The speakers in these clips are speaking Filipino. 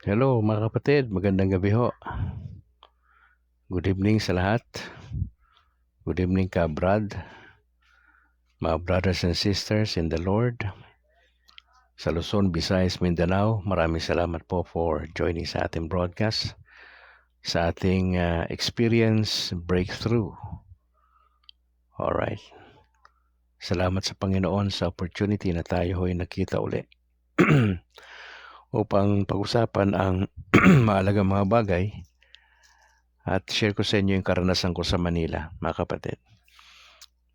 Hello mga kapatid, magandang gabi ho. Good evening sa lahat. Good evening ka Brad, mga brothers and sisters in the Lord. Sa Luzon, Visayas, Mindanao, maraming salamat po for joining sa ating broadcast. Sa ating experience breakthrough. Alright. Salamat sa Panginoon sa opportunity na tayo ay nakita uli. Upang pag-usapan ang mahalagang mga bagay at share ko sa inyo yung karanasan ko sa Manila, mga kapatid.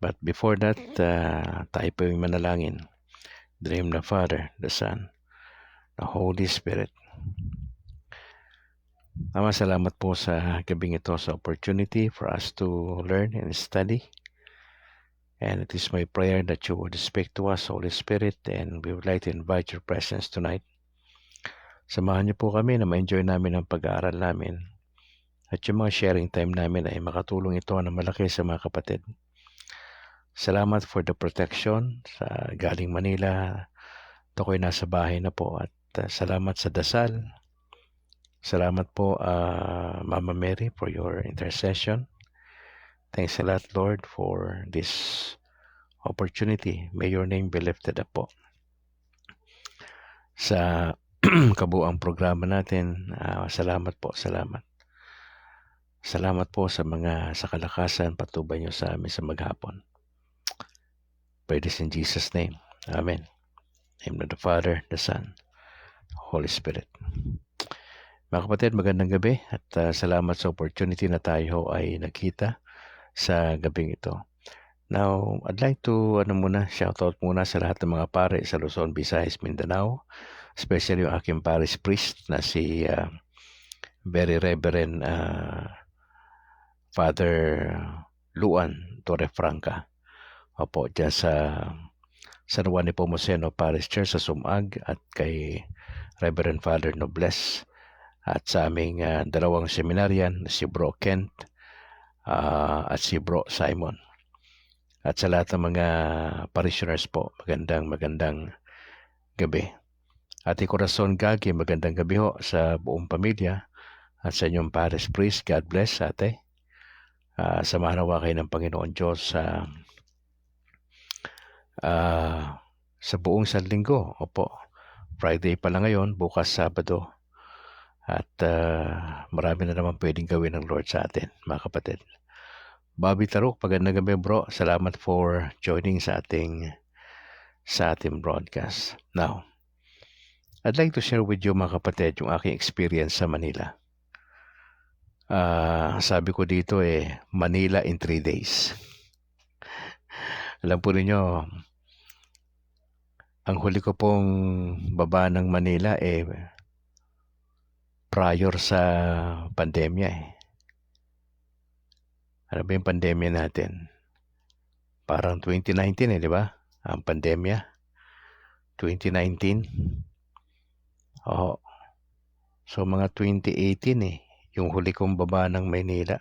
But before that, tayo po yung manalangin. The name of the Father, the Son, the Holy Spirit. Ama, salamat po sa gabing ito sa opportunity for us to learn and study. And it is my prayer that you would speak to us, Holy Spirit, and we would like to invite your presence tonight. Samahan niyo po kami na ma-enjoy namin ang pag-aaral namin. At yung mga sharing time namin ay makatulong ito na malaki sa mga kapatid. Salamat for the protection sa galing Manila. Ito ko'y nasa bahay na po at salamat sa dasal. Salamat po Mama Mary for your intercession. Thanks a lot Lord for this opportunity. May your name be lifted up po. Sa kabuang programa natin, salamat po, salamat. Salamat po sa kalakasan, patubay niyo sa amin sa maghapon. Pray this in Jesus' name. Amen. In the name of the Father, the Son, Holy Spirit. Mga kapatid, magandang gabi at salamat sa opportunity na tayo ay nakita sa gabing ito. Now, I'd like to shoutout muna sa lahat ng mga pare sa Luzon, Visayas, Mindanao, especially yung aking parish priest na si Very Reverend Father Luan Torrefranca. Opo, dyan sa San Juan Nepomuceno Parish Church sa Sumag at kay Reverend Father Nobles at sa aming dalawang seminaryan, si Bro Kent at si Bro Simon. At sa lahat ng mga parishioners po, magandang gabi. Ate Corazon Gagi, magandang gabi ho sa buong pamilya at sa inyong parish priest. God bless, ate. Samahan nawa kayo ng Panginoon Diyos sa buong sanlinggo. Opo, Friday pa lang ngayon, bukas Sabado. At marami na naman pwedeng gawin ng Lord sa atin, mga kapatid. Bobby Taruk, magandang gabi bro. Salamat for joining sa ating broadcast. Now, I'd like to share with you mga kapatid yung aking experience sa Manila. Sabi ko dito Manila in 3 days. Alam po ninyo, ang huli ko pong baba ng Manila prior sa pandemya Ano ba yung pandemya natin? Parang 2019 di ba? Ang pandemya. 2019. Oo. So mga 2018 yung huli kong baba ng Manila.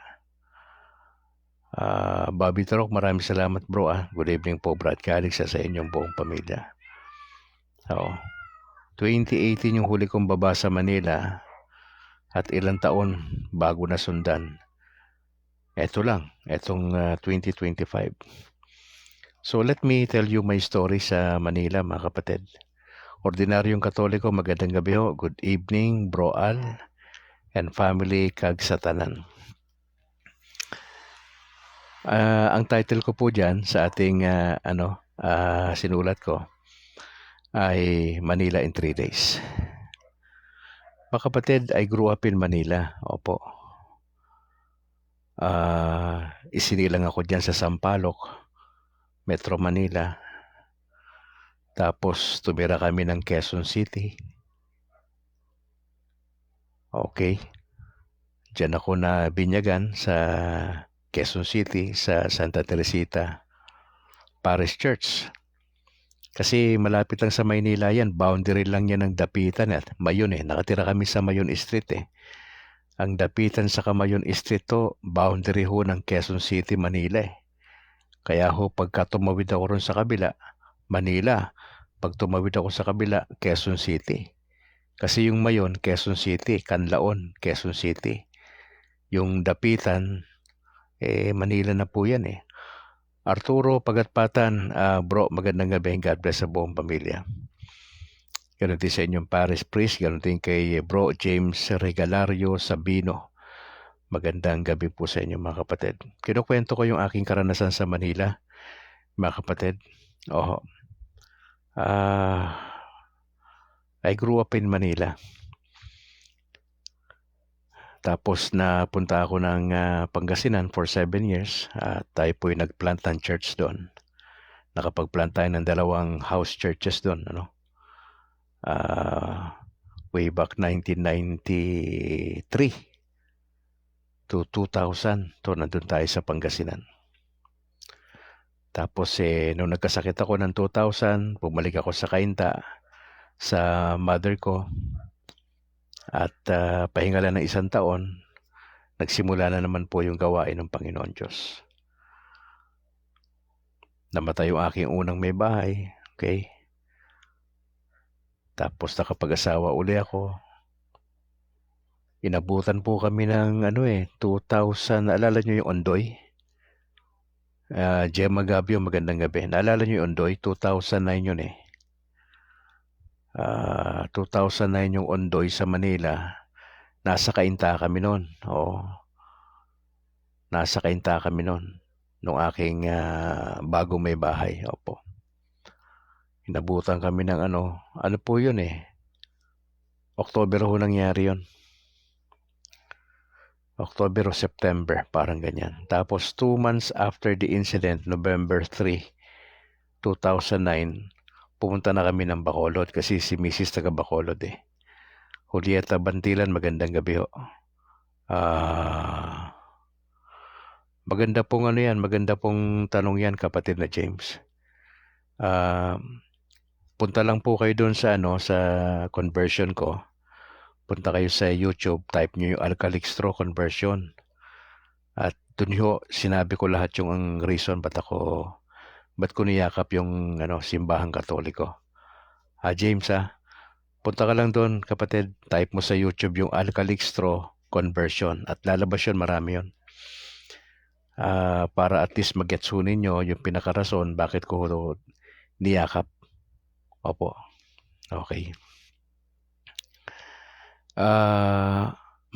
Bobby Tarok, maraming salamat bro. Good evening po Brad Calix sa inyong buong pamilya. Oo. 2018 yung huli kong baba sa Manila at ilang taon bago nasundan. Ito lang, itong 2025. So let me tell you my story sa Manila mga kapatid. Ordinaryong Katoliko, magandang gabi ho. Good evening, Bro Al and family kag satanan. Ang title ko po dyan sa ating sinulat ko ay Manila in 3 days. Mga kapatid, I grew up in Manila. Opo. Isinilang ako dyan sa Sampaloc, Metro Manila. Tapos tumira kami ng Quezon City. Okay. Diyan ako na binyagan sa Quezon City sa Santa Teresita Parish Church. Kasi malapit lang sa Maynila yan. Boundary lang yan ng Dapitan at Mayon Nakatira kami sa Mayon Street Ang Dapitan sa Mayon Street to, boundary ho ng Quezon City, Manila Kaya ho, pagka tumawid ako ron sa kabila, Manila. Pag tumawid ako sa kabila, Quezon City. Kasi yung Mayon, Quezon City, Canlaon, Quezon City. Yung Dapitan, Manila na po yan eh. Arturo Pagatpatan, bro, magandang gabi. God bless sa buong pamilya. Ganon din sa inyong Paris Priest, ganon din kay bro James Regalario Sabino. Magandang gabi po sa inyo mga kapatid. Kinukwento ko yung aking karanasan sa Manila, mga kapatid. I grew up in Manila. Tapos napunta ako ng Pangasinan for 7 years. Tayo po yung nagplant ng church doon. Nakapagplant tayo ng 2 house churches doon. Way back 1993 to 2000. Nandun tayo sa Pangasinan. Tapos nung nagkasakit ako ng 2000, bumalik ako sa Cainta sa mother ko. At pahinga lang ng 1 taon, nagsimula na naman po yung gawain ng Panginoon Diyos. Namatay yung aking unang may bahay. Okay? Tapos nakapag-asawa uli ako. Inabutan po kami ng 2000. Naalala nyo yung Ondoy? Gemma Gabio, magandang gabi. Naalala nyo yung Ondoy? 2009 yun 2009 yung Ondoy sa Manila. Nasa Cainta kami noon. Oo. Nasa Cainta kami noon. Nung aking bagong may bahay. Opo. Inabutan kami ng ano po yun October ho nangyari yun. October o September, parang ganyan. Tapos 2 months after the incident, November 3, 2009, pumunta na kami ng Bacolod kasi si Mrs. taga Bacolod Julieta Bantilan, magandang gabi ho. Maganda pong maganda pong tanong yan, kapatid na James. Punta lang po kayo doon sa sa conversion ko. Punta kayo sa YouTube, type nyo yung alkalic straw conversion. At doon sinabi ko lahat yung reason ba't ko niyakap yung simbahang Katoliko. James punta ka lang doon, kapatid, type mo sa YouTube yung alkalic straw conversion at lalabas yun, marami yun. Para at least mag-gets ninyo yung pinakarason bakit ko niyakap. Opo. Okay.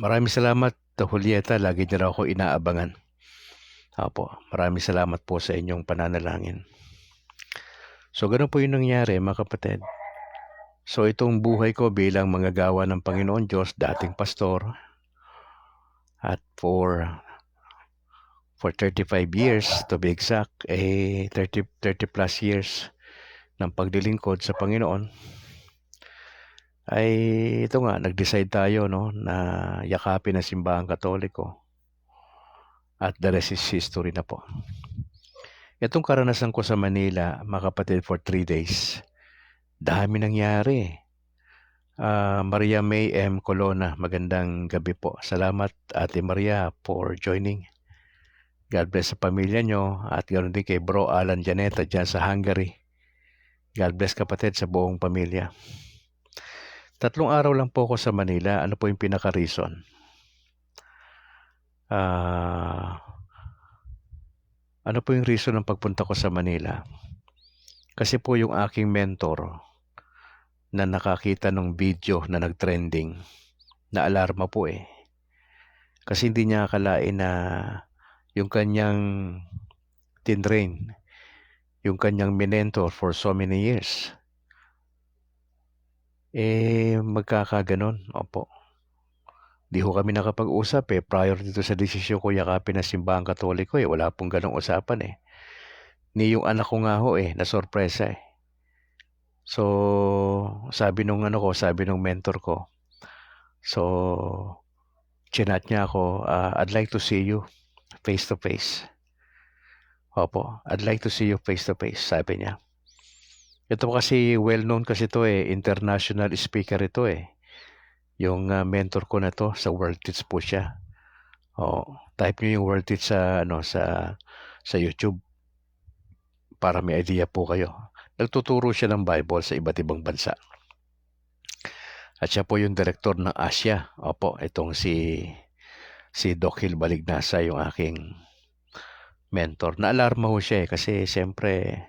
Maraming salamat, Julieta. Lagi niyo ako inaabangan. Opo. Maraming salamat po sa inyong pananalangin. So, ganun po yung nangyari, mga kapatid. So, itong buhay ko bilang manggagawa ng Panginoon Diyos, dating pastor, at for 35 years, to be exact, 30 plus years ng paglilingkod sa Panginoon, ay ito nga, nag-decide tayo na yakapin ang simbahang Katoliko. At the rest is history na po. Itong karanasan ko sa Manila, mga kapatid, for 3 days, dami nangyari. Maria May M. Colonna, magandang gabi po. Salamat, Ate Maria, for joining. God bless sa pamilya nyo at ganoon din kay Bro Alan Janeta dyan sa Hungary. God bless, kapatid, sa buong pamilya. 3 araw lang po ako sa Manila. Ano po yung pinaka-reason? Ano po yung reason ng pagpunta ko sa Manila? Kasi po yung aking mentor na nakakita ng video na nag-trending, na alarma po Kasi hindi niya akalain na yung kanyang tinrain, yung kanyang mentor for so many years, magkakaganon. Opo. Di ho kami nakapag-usap prior dito sa desisyon ko yakapin ng simbahang Katoliko wala pong ganong usapan Ni yung anak ko nga ho na sorpresa So, sabi nung mentor ko, so, chinat niya ako, I'd like to see you face to face. Opo, I'd like to see you face to face, sabi niya. Ito kasi well-known kasi ito international speaker ito Yung mentor ko na to, sa World Teach po siya. Type niyo yung World Teach sa YouTube para may idea po kayo. Nagtuturo siya ng Bible sa iba't ibang bansa. At siya po yung direktor ng Asia. Opo, itong si Doc Hill Balignasa, yung aking mentor. Naalarma ho siya kasi siyempre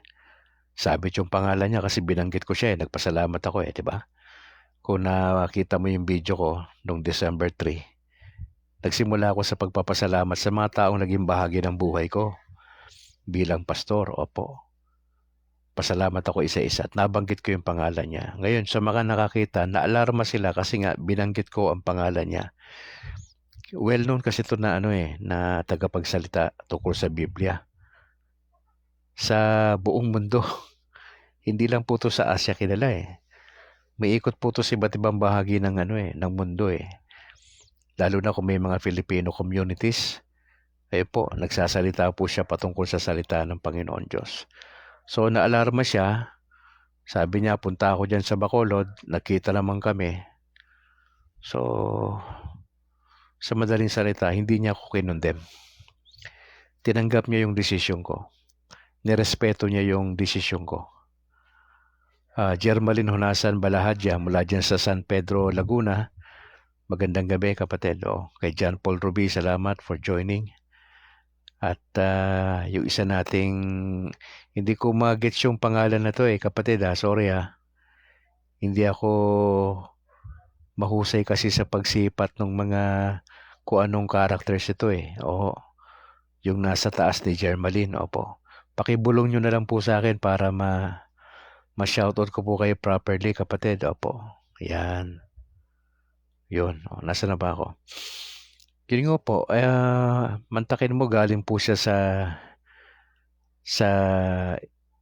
sabit yung pangalan niya kasi binanggit ko siya nagpasalamat ako di ba? Kung nakita mo yung video ko noong December 3, nagsimula ako sa pagpapasalamat sa mga taong naging bahagi ng buhay ko bilang pastor. Opo. Pasalamat ako isa-isa at nabanggit ko yung pangalan niya. Ngayon, sa mga nakakita, naalarma sila kasi nga binanggit ko ang pangalan niya. Well known kasi ito na na tagapagsalita tungkol sa Biblia sa buong mundo. Hindi lang po to sa Asia kilala May ikot po to sa iba't ibang bahagi ng ng mundo Lalo na kung may mga Filipino communities, po, nagsasalita po siya patungkol sa salita ng Panginoon Diyos. So, naalarma siya. Sabi niya, punta ako dyan sa Bacolod. Nakita naman kami. So, sa madaling salita, hindi niya ako kinondem. Tinanggap niya yung desisyon ko. Nirespeto niya yung desisyon ko. Jermaline Honasan Balahadya mula dyan sa San Pedro, Laguna. Magandang gabi, kapatid. Kay John Paul Ruby, salamat for joining. At yung isa nating, hindi ko mag-gets yung pangalan na to kapatid sorry Hindi ako mahusay kasi sa pagsipat ng mga kung anong characters ito yung nasa taas ni Jermaline, opo. Pakibulong nyo na lang po sa akin para ma-shoutout ko po kayo properly, kapatid, opo. Yan. Yun, nasa na ba ako? Yun nga po, mantakin mo galing po siya sa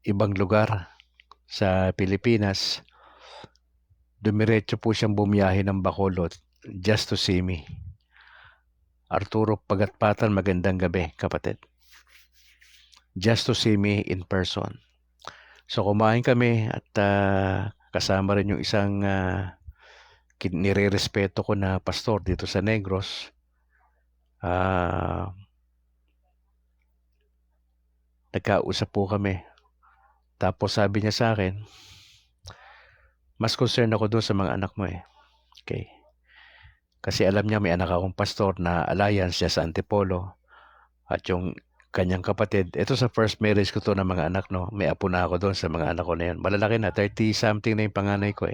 ibang lugar sa Pilipinas. Dumiretso po siyang bumiyahe ng Bacolod just to see me. Arturo Pagatpatan, magandang gabi, kapatid. Just to see me in person. So kumain kami at kasama rin yung isang nire-respeto ko na pastor dito sa Negros. Nagkausap po kami. Tapos sabi niya sa akin, mas concerned ako doon sa mga anak mo Okay. Kasi alam niya may anak akong pastor na alliance siya sa Antipolo. At yung kanyang kapatid, ito sa first marriage ko to ng mga anak, may apo na ako doon sa mga anak ko na yun. Malalaki na, 30-something na yung panganay ko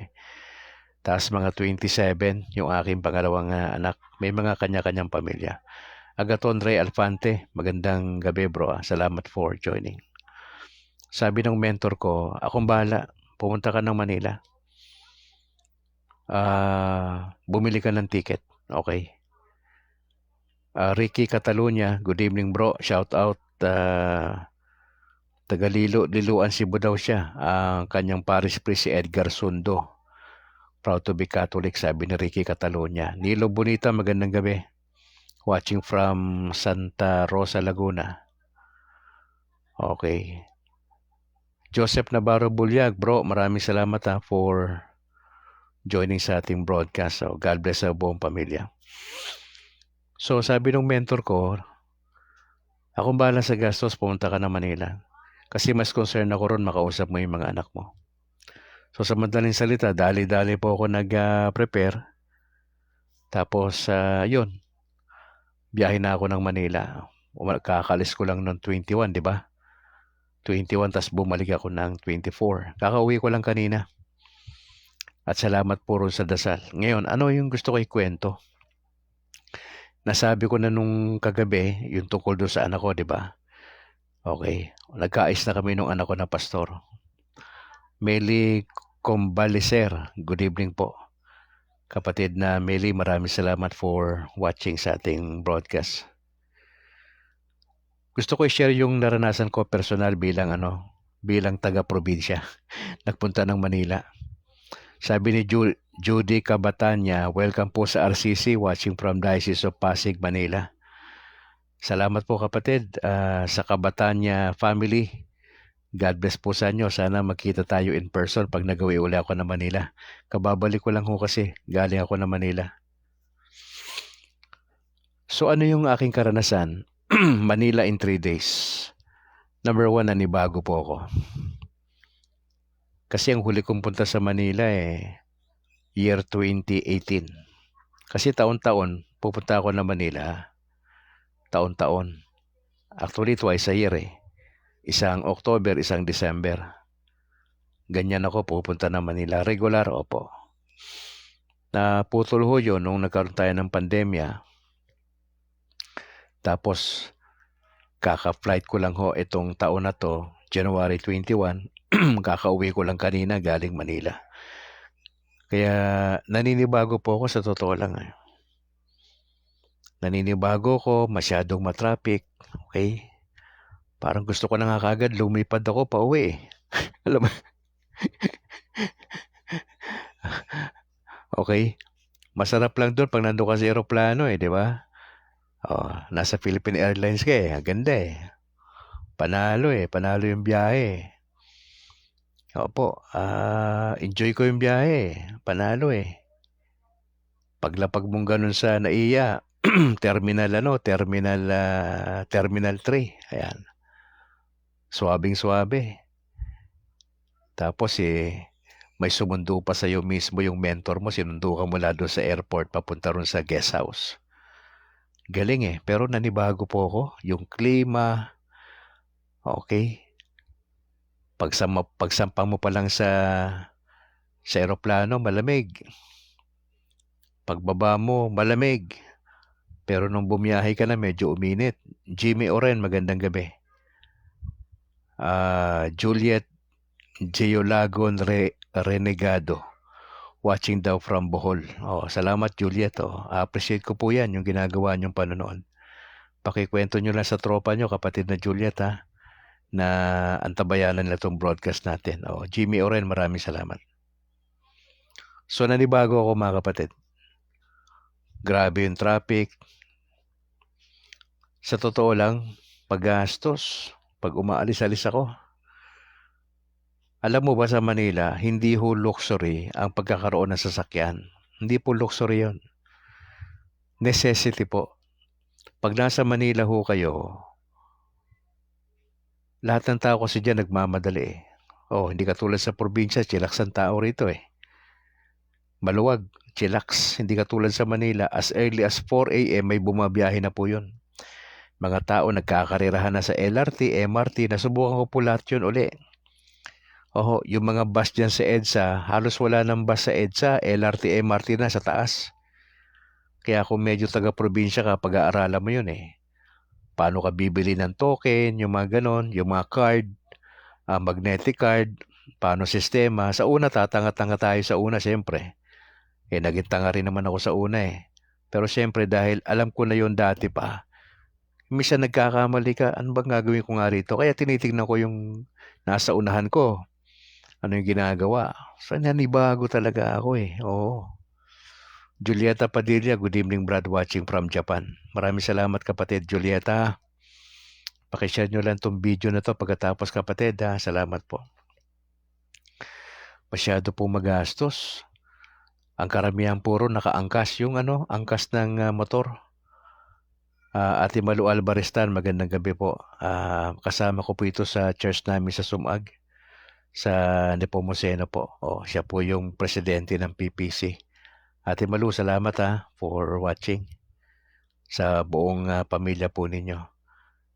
Tapos mga 27, yung aking pangalawang anak. May mga kanya-kanyang pamilya. Agaton Ray Alfante, magandang gabi bro. Salamat for joining. Sabi ng mentor ko, akong bahala, pumunta ka ng Manila. Bumili ka ng ticket. Okay. Ricky Catalunya, good evening bro. Shout out. Liluan Cebu daw siya. Ang kanyang parish priest si Edgar Sundo. Proud to be Catholic, sabi ni Ricky Catalunya. Nilo Bonita, magandang gabi. Watching from Santa Rosa, Laguna. Okay. Joseph Navarro Bulyag, bro, maraming salamat for joining sa ating broadcast. So, God bless sa buong pamilya. So, sabi ng mentor ko, akong bahala sa gastos, pumunta ka na Manila. Kasi mas concerned ako ron makausap mo yung mga anak mo. So, sa madaling salita, dali-dali po ako nag-prepare. Tapos, yun. Biyahe na ako ng Manila. Kakalis ko lang noong 21, di ba? 21, tas bumalik ako ng 24. Kakauwi ko lang kanina. At salamat po ron sa dasal. Ngayon, ano yung gusto ko ikwento? Nasabi ko na nung kagabi, yung tungkol doon sa anak ko, di ba? Okay. Nagkaayos na kami nung anak ko na pastor. Meli Combalicer, good evening po. Kapatid na Meli, maraming salamat for watching sa ating broadcast. Gusto ko i-share yung naranasan ko personal bilang taga-probinsya. Nagpunta ng Manila. Sabi ni Judy Cabatanya, welcome po sa RCC, watching from Diocese of Pasig, Manila. Salamat po kapatid sa Cabatanya family. God bless po sa inyo. Sana magkita tayo in person pag nagawi uli ako na Manila. Kababalik ko lang ho kasi galing ako na Manila. So ano yung aking karanasan? Manila in 3 days. Number 1, nanibago po ako. Kasi ang huli kong punta sa Manila year 2018. Kasi taon-taon, pupunta ako ng Manila. Taon-taon. Actually, twice a year eh. Isang October, isang December. Ganyan ako pupunta ng Manila. Regular, opo. Naputol ho yun nung nagkaroon tayo ng pandemya. Tapos, kaka-flight ko lang ho itong taon na to, January 21. Kakauwi ko lang kanina galing Manila. Kaya naninibago po ako sa totoo lang. Naninibago ko, masyadong matraffic. Okay? Parang gusto ko na nga kagad lumipad ako pa uwi eh. Alam mo? Okay? Masarap lang doon pag nandun ka sa aeroplano eh, di ba? Oh, nasa Philippine Airlines ka eh. Ang ganda eh. Panalo eh. Panalo yung biyahe eh. Opo, enjoy ko yung biyahe eh. Panalo eh. Paglapag mong ganun sa NAIA, Terminal 3. Ayan. Suwabing-suwabe. Tapos may sumundo pa sa'yo mismo yung mentor mo. Sinundo ka mula doon sa airport papunta ron sa guest house. Galing eh. Pero nanibago po ako. Yung klima. Okay. Pagsampang mo pa lang sa aeroplano, malamig. Pagbaba mo, malamig. Pero nung bumiyahe ka na, medyo uminit. Jimmy Oren, magandang gabi. Juliet Geolagon Renegado. Watching daw from Bohol. Oh, salamat Juliet. Oh. Appreciate ko po yan, yung ginagawa niyong panonood. Pakikwento nyo lang sa tropa nyo, kapatid na Juliet ha, na antabayanan nila itong broadcast natin. Oh, Jimmy Oren, maraming salamat. So, nanibago ako mga kapatid. Grabe yung traffic. Sa totoo lang, paggastos, pag umaalis-alis ako. Alam mo ba sa Manila, hindi ho luxury ang pagkakaroon ng sasakyan. Hindi po luxury yon. Necessity po. Pag nasa Manila ho kayo, lahat ng tao kasi dyan nagmamadali eh. Oh, hindi katulad sa probinsya, chillax ang tao rito eh. Maluwag, chillax. Hindi katulad sa Manila, as early as 4 a.m. may bumabiyahe na po yun. Mga tao nagkakarirahan na sa LRT, MRT, nasubukan ko po lahat yun uli. Oh, yung mga bus dyan sa EDSA, halos wala ng bus sa EDSA, LRT, MRT na sa taas. Kaya kung medyo taga-probinsya ka, pag-aaralan mo yun eh. Paano ka bibili ng token, yung mga ganon, yung mga card, magnetic card, paano sistema. Sa una, tatanga-tanga tayo sa una, siyempre. Naging tanga rin naman ako sa una eh. Pero siyempre, dahil alam ko na yun dati pa, minsan nagkakamali ka, ano bang gagawin ko nga rito? Kaya tinitignan ko yung nasa unahan ko. Ano yung ginagawa? So, nanibago talaga ako eh. Oo. Julieta Padilla, good evening Brad, watching from Japan. Maraming salamat kapatid Julieta. Pakishare nyo lang tong video na to pagkatapos kapatid ha. Salamat po. Masyado po magastos. Ang karamihan puro nakaangkas yung angkas ng motor. Ate Malu Albarestan, magandang gabi po. Kasama ko po ito sa church namin sa Sumag. Sa Nepomuceno po. Siya po yung presidente ng PPC. Ate Malu, salamat for watching. Sa buong pamilya po ninyo.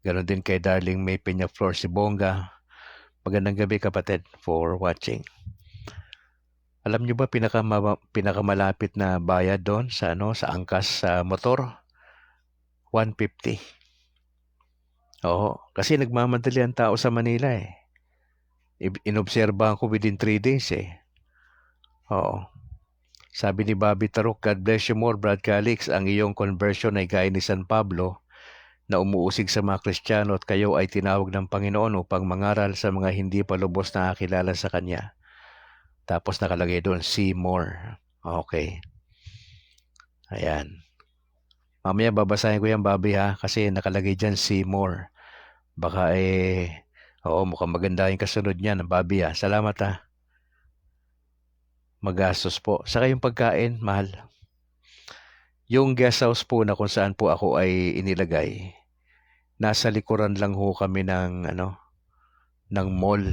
Ganon din kay Darling May Peñaflor si Bongga. Magandang gabi kapatid for watching. Alam nyo ba pinakamalapit na bayad doon sa angkas sa motor? 150. Oo, kasi nagmamadali ang tao sa Manila eh. Inobserbahan ko within 3 days eh. Oo. Sabi ni Bobby Tarok, God bless you more, Brad Calix. Ang iyong conversion ay gaya ni San Pablo na umuusig sa mga Kristiyano at kayo ay tinawag ng Panginoon upang mangaral sa mga hindi pa lubos na nakakilala sa Kanya. Tapos nakalagay doon, see more. Okay. Ayan. Mamaya babasahin ko yan, Bobby ha, kasi nakalagay dyan, see more. Baka mukhang maganda yung kasunod niyan, Bobby ha. Salamat ha. Magastos po. Saka yung pagkain, mahal. Yung guest house po na kung saan po ako ay inilagay, nasa likuran lang ho kami ng mall.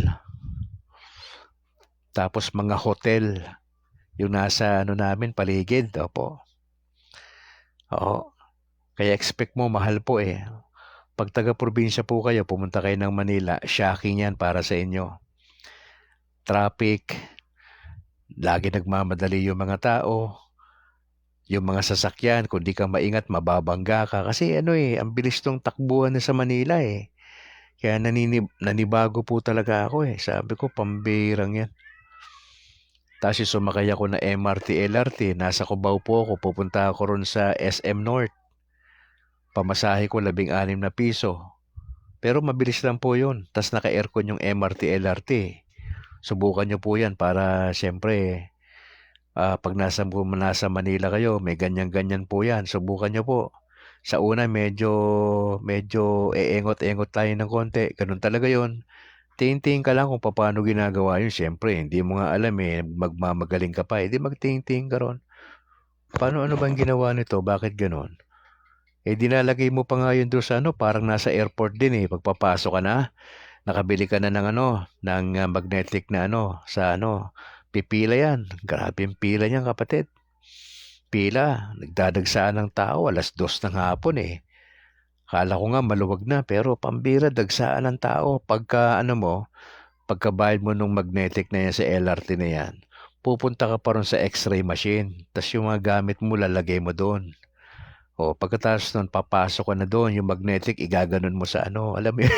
Tapos mga hotel. Yung nasa ano namin, paligid. Opo. Oo. Kaya expect mo, mahal po eh. Pag taga-probinsya po kayo, pumunta kayo ng Manila, shocking yan para sa inyo. Traffic, lagi nagmamadali yung mga tao, yung mga sasakyan, kung di ka maingat, mababangga ka. Kasi ano eh, ang bilis nung takbuhan na sa Manila eh. Kaya nanibago po talaga ako eh. Sabi ko, pambirang yan. Tapos sumakay ako na MRT, LRT. Nasa Cubao po ako. Pupunta ako ron sa SM North. Pamasahe ko 16 na piso. Pero mabilis lang po yun. Tapos naka-aircon yung MRT, LRT. Subukan nyo po yan para siyempre pag nasa Manila kayo, may ganyan-ganyan po yan. Subukan nyo po. Sa una, medyo eengot-engot tayo ng konti. Ganun talaga yon. Tingin-tingin ka lang kung paano ginagawa yun. Siyempre, hindi mo nga alam eh. Magmamagaling ka pa. Hindi magtingin-tingin ka ron. Ano bang ginawa nito? Bakit ganun? Eh, dinalagay mo pa nga yun doon sa ano, parang nasa airport din eh. Pagpapasok ka na, nakabili ka na ng magnetic na ano, sa ano, pipila yan. Grabe yung pila niyan, kapatid. Pila, nagdadagsaan ng tao, 2:00 ng hapon eh. Kala ko nga maluwag na, pero pambira, dagsaan ng tao. Pagkabayad mo nung magnetic na yan sa LRT na yan, pupunta ka pa ron sa x-ray machine. Tapos yung mga gamit mo, lalagay mo doon. O, pagkatapos nun, papasok ka na doon, yung magnetic, igaganon mo sa ano, alam mo yun.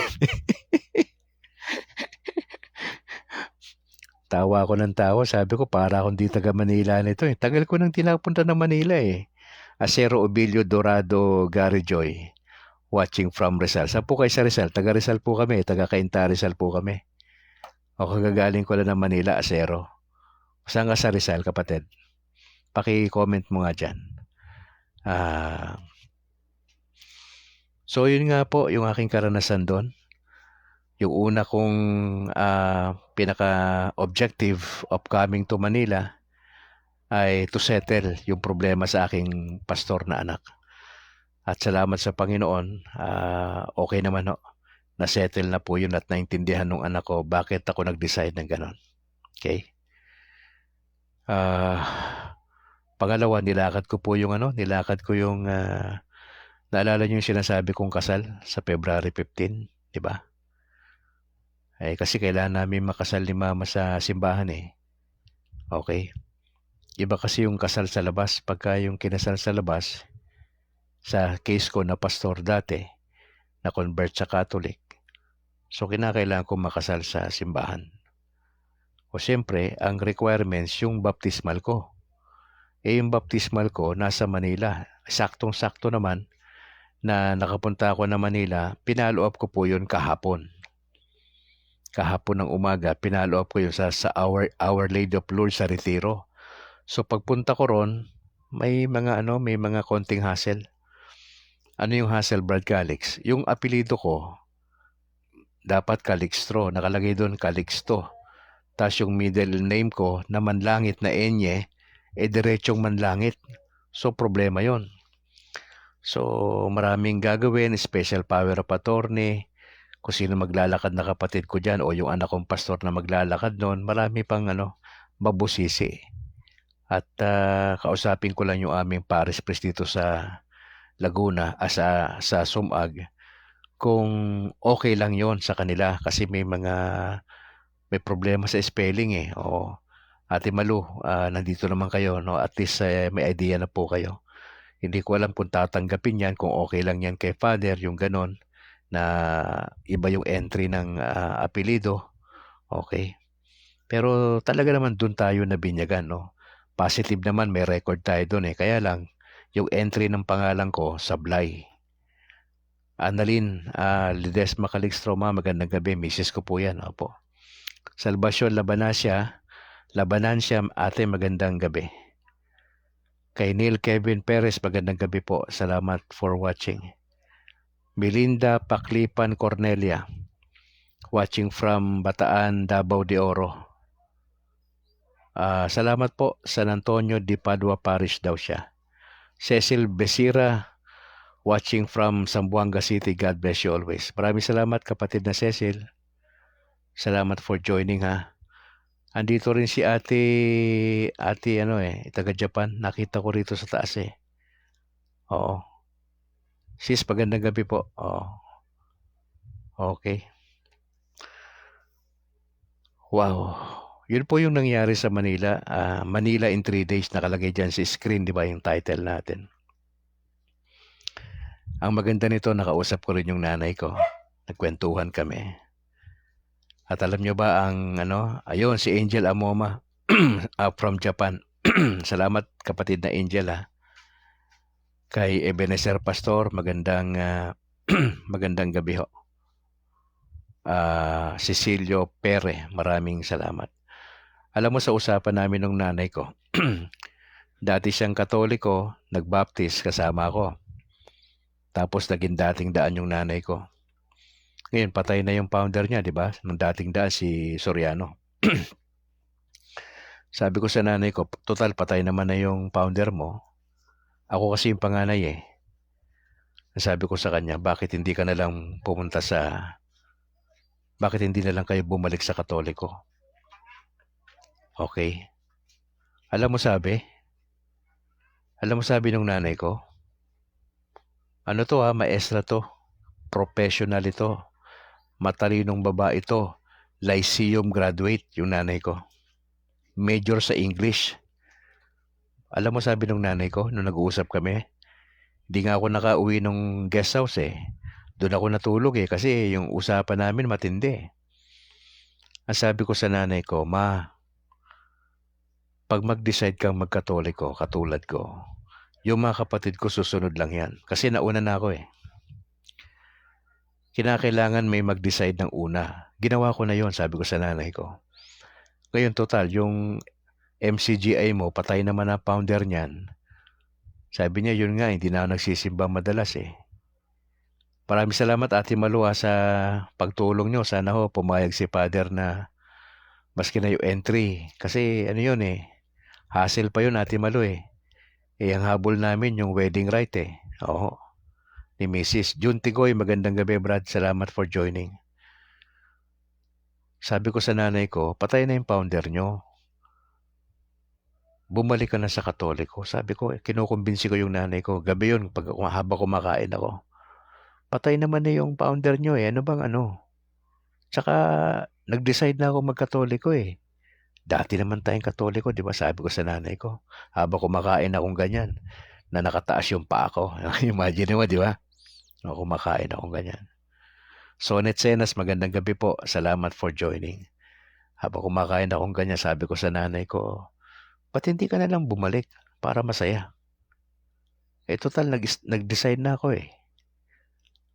Tawa ako ng tawa, sabi ko, para akong di taga Manila nito eh. Tagal ko nang tinapunta ng Manila eh. Acero Obilio Dorado Gary Joy, watching from Rizal. Saan po kayo sa Rizal? Taga Rizal po kami, taga Cainta Rizal po kami. O kagagaling ko lang ng Manila, Acero. Saan ka sa Rizal, kapatid? Paki-comment mo nga dyan. So yun nga po, yung aking karanasan doon. Yung una kong pinaka-objective of coming to Manila ay to settle yung problema sa aking pastor na anak. At salamat sa Panginoon, okay naman ho. Na-settle na po yun at naintindihan ng anak ko bakit ako nag-decide ng ganon. Okay? Pangalawa, nilakad ko naalala niyo yung sinasabi kong kasal sa February 15, di ba? Eh, kasi kailangan namin makasal ni Mama sa simbahan eh. Okay? Iba kasi yung kasal sa labas. Pagka yung kinasal sa labas, sa case ko na pastor dati, na convert sa Catholic, so kinakailangan ko makasal sa simbahan. O siyempre, ang requirements yung baptismal ko. Eh yung baptismal ko nasa Manila. Saktong-sakto naman na nakapunta ako na Manila, pinalo up ko po yun kahapon. Kahapon ng umaga, pinalo up ko yun sa Our Lady of Lourdes sa Retiro. So pagpunta ko ron, may mga konting hassle. Ano yung hassle, Brad Calix? Yung apelido ko, dapat Calixtro. Nakalagay doon Calixto. Tapos yung middle name ko na Manlangit na Enye, diretsong Manlangit. So problema yon. So maraming gagawin, special power of attorney, kung sino maglalakad na kapatid ko dyan o yung anak kong pastor na maglalakad noon, marami pang mabusisi. At kausapin ko lang yung aming parish priest dito sa Laguna, sa Sumag, kung okay lang yon sa kanila kasi may problema sa spelling eh. O, Ate Malu, nandito naman kayo, no? At least may idea na po kayo. Hindi ko alam kung tatanggapin yan, kung okay lang yan kay Father, yung ganon, na iba yung entry ng apelido. Okay. Pero talaga naman dun tayo nabinyagan, no? Positive naman, may record tayo dun eh. Kaya lang, yung entry ng pangalan ko, sablay. Annalyn Ledesma Calixtroma, magandang gabi. Misis ko po yan. Opo. Salvacion Labanancia, ate, magandang gabi. Kay Neil Kevin Perez, magandang gabi po. Salamat for watching. Melinda Paklipan Cornelia, watching from Bataan, Davao de Oro. Salamat po. San Antonio de Padua Parish daw siya. Cecil Besira, watching from Zamboanga City. God bless you always. Maraming salamat, kapatid na Cecil. Salamat for joining ha. Andito rin si ate ano taga Japan. Nakita ko rito sa taas eh. Oo. Sis, magandang gabi po. Oo. Okay. Wow. Yun po yung nangyari sa Manila. Manila in 3 days. Nakalagay dyan sa screen, di ba, yung title natin. Ang maganda nito, nakausap ko rin yung nanay ko. Nagkwentuhan kami. At alam nyo ba ayun, si Angel Amoma from Japan. Salamat kapatid na Angel ha. Kay Ebenezer Pastor, magandang gabi ho. Cecilio Pere, maraming salamat. Alam mo sa usapan namin ng nanay ko, dati siyang Katoliko, nagbaptis kasama ko. Tapos naging dating daan yung nanay ko. Ngayon, patay na yung founder niya, di ba? Nung dating daan, si Soriano. Sabi ko sa nanay ko, total patay naman na yung founder mo. Ako kasi yung panganay eh. Sabi ko sa kanya, bakit hindi ka na lang bakit hindi na lang kayo bumalik sa Katoliko? Okay. Alam mo sabi nung nanay ko, ano to maestra to, professional ito, matalinong babae ito, Lyceum graduate yung nanay ko. Major sa English. Alam mo sabi nung nanay ko, nung nag-uusap kami, di nga ako nakauwi nung guest house eh. Doon ako natulog eh, kasi yung usapan namin matindi. Ang sabi ko sa nanay ko, Ma, pag mag-decide kang magkatoliko, katulad ko, yung mga kapatid ko susunod lang yan. Kasi nauna na ako eh. Kinakailangan may mag-decide ng una. Ginawa ko na yon, sabi ko sa nanay ko. Ngayon total, yung MCGI mo, patay naman ang founder niyan. Sabi niya, yun nga, hindi na ako nagsisimba madalas eh. Maraming salamat Ate Malu sa pagtulong nyo. Sana ho pumayag si Father na maski na yung entry. Kasi ano yun eh, hassle pa yun Ate Malu eh. Ang habol namin yung wedding rite eh. Oo. Ni Mrs. June Tigoy, magandang gabi Brad. Salamat for joining. Sabi ko sa nanay ko, patay na yung founder nyo. Bumalik ka na sa Katoliko. Sabi ko, kinukumbinsi ko yung nanay ko. Gabi yun, habang kumakain ako. Patay naman na yung founder nyo eh. Ano bang ano? Tsaka, nag-decide na ako magkatoliko eh. Dati naman tayong Katoliko, di ba? Sabi ko sa nanay ko. Habang kumakain akong ganyan, na nakataas yung paa ko. Imagine mo, di ba? Kumakain akong ganyan. Sonet Senas, magandang gabi po. Salamat for joining. Habang kumakain akong ganyan, sabi ko sa nanay ko, ba't hindi ka na lang bumalik para masaya? Total, nag-decide na ako eh.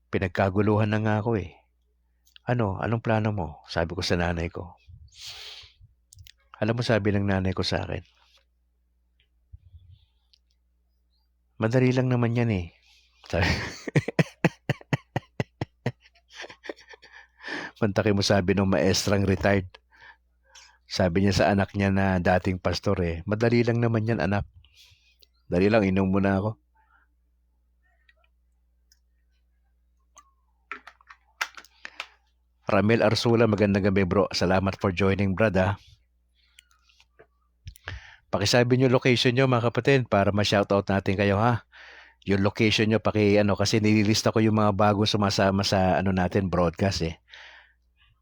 Pinagkaguluhan na nga ako eh. Anong plano mo? Sabi ko sa nanay ko. Alam mo sabi ng nanay ko sa akin, madali lang naman yan eh. Pantaki mo sabi ng maestrang retired. Sabi niya sa anak niya na dating pastor eh, madali lang naman yan anak. Dali lang, inom muna ako. Ramel Arsula, magandang gabi bro. Salamat for joining brad. Pakisabi nyo location nyo mga kapatid para ma-shoutout natin kayo ha. Yung location nyo kasi nililista ko yung mga bagong sumasama sa natin broadcast eh.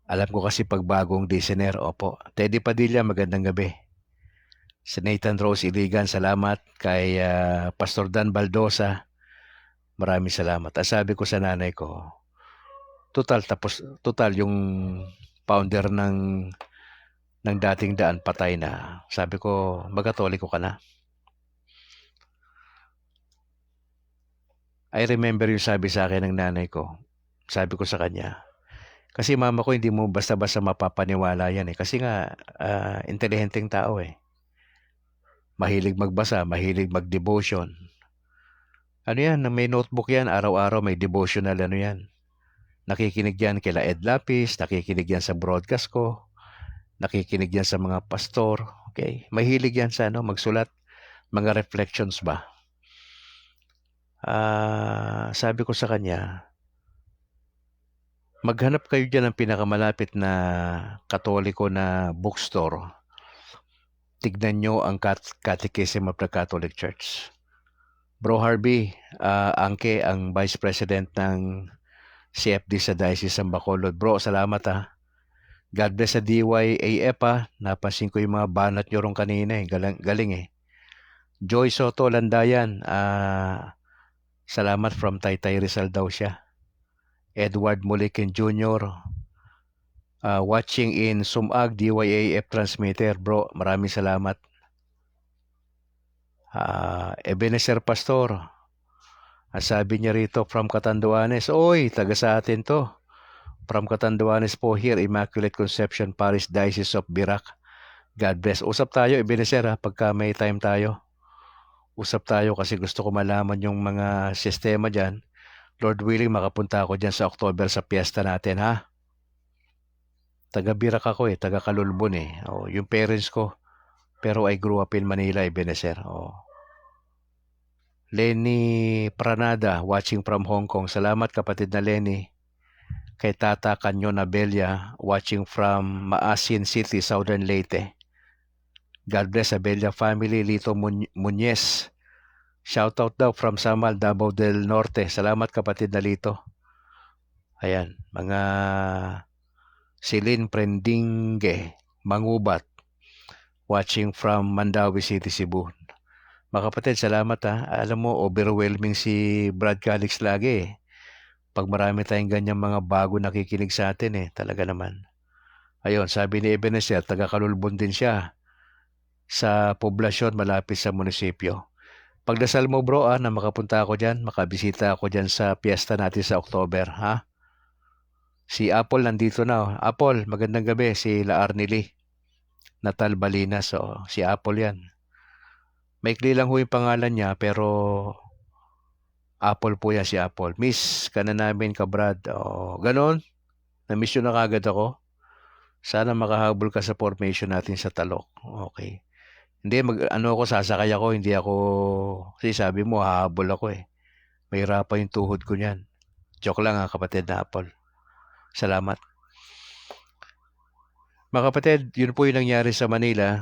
Alam ko kasi pag bagong listener, opo. Teddy Padilla, magandang gabi. Si Nathan Rose Iligan, salamat. Kay Pastor Dan Baldosa, maraming salamat. Sabi ko sa nanay ko, total yung founder ng dating daan patay na. Sabi ko, magkatoliko ka na. I remember yung sabi sa akin ng nanay ko. Sabi ko sa kanya, kasi mama ko hindi mo basta-basta mapapaniwala yan eh. Kasi nga, intelihenteng tao eh. Mahilig magbasa, mahilig mag-devotion. Ano yan, may notebook yan, araw-araw may devotional yan. Nakikinig yan kila Ed Lapis, nakikinig yan sa broadcast ko, nakikinig yan sa mga pastor, okay? Mahilig yan sa magsulat, mga reflections ba? Sabi ko sa kanya, maghanap kayo dyan ng pinakamalapit na Katoliko na bookstore tignan nyo ang Catechism of the Catholic Church. Bro Harvey, Angke, ang Vice President ng CFD sa Diocese ng Bacolod. Bro, salamat God bless sa DYAF Napansin ko yung mga banat nyo ron kanina Galing eh. Joy Soto Landayan, salamat from Taytay Rizal daw siya. Edward Mulikin Jr., watching in Sumag DYAF transmitter. Bro, maraming salamat. Ebenezer Pastor, sabi niya rito from Catanduanes. Oy, taga sa atin to. From Catanduanes po here, Immaculate Conception Parish, Diocese of Birac. God bless. Usap tayo, Ebenezer, pagka may time tayo. Usap tayo kasi gusto ko malaman yung mga sistema dyan. Lord willing, makapunta ako dyan sa October sa piyesta natin, ha? Taga Birac ako taga Kalulbon yung parents ko. Pero I grew up in Manila, Ebenezer. Lenny Pranada, watching from Hong Kong. Salamat kapatid na Lenny. Kay Tata Canyo Nabelia, watching from Maasin City, Southern Leyte. God bless Abelia family. Lito Muñez. Shoutout daw from Samal, Davao del Norte. Salamat kapatid na Lito. Ayan, mga Silin Prendinge, Mangubat, watching from Mandawi City, Cebu. Mga kapatid, salamat Alam mo, overwhelming si Brad Calix lagi Pag marami tayong ganyang mga bago nakikinig sa atin talaga naman. Ayun, sabi ni Ebenezer, taga Kalulbon din siya. Sa poblasyon malapit sa munisipyo. Pagdasal mo bro na makapunta ako dyan, makabisita ako dyan sa piyesta natin sa October, ha? Si Apple nandito na. Apple, magandang gabi. Si La Arnili, Natal Balinas. Si Apple yan. Maikli lang yung pangalan niya, pero Apple po yan si Apple. Miss ka na namin ka Brad. Ganon. Na-miss yun na kagad ako. Sana makahabol ka sa formation natin sa Talok. Okay. Hindi, sasakay ako. Hindi ako, kasi sabi mo, hahabol ako Mahirapan yung tuhod ko niyan. Joke lang kapatid na Apple. Salamat. Mga kapatid, yun po yung nangyari sa Manila.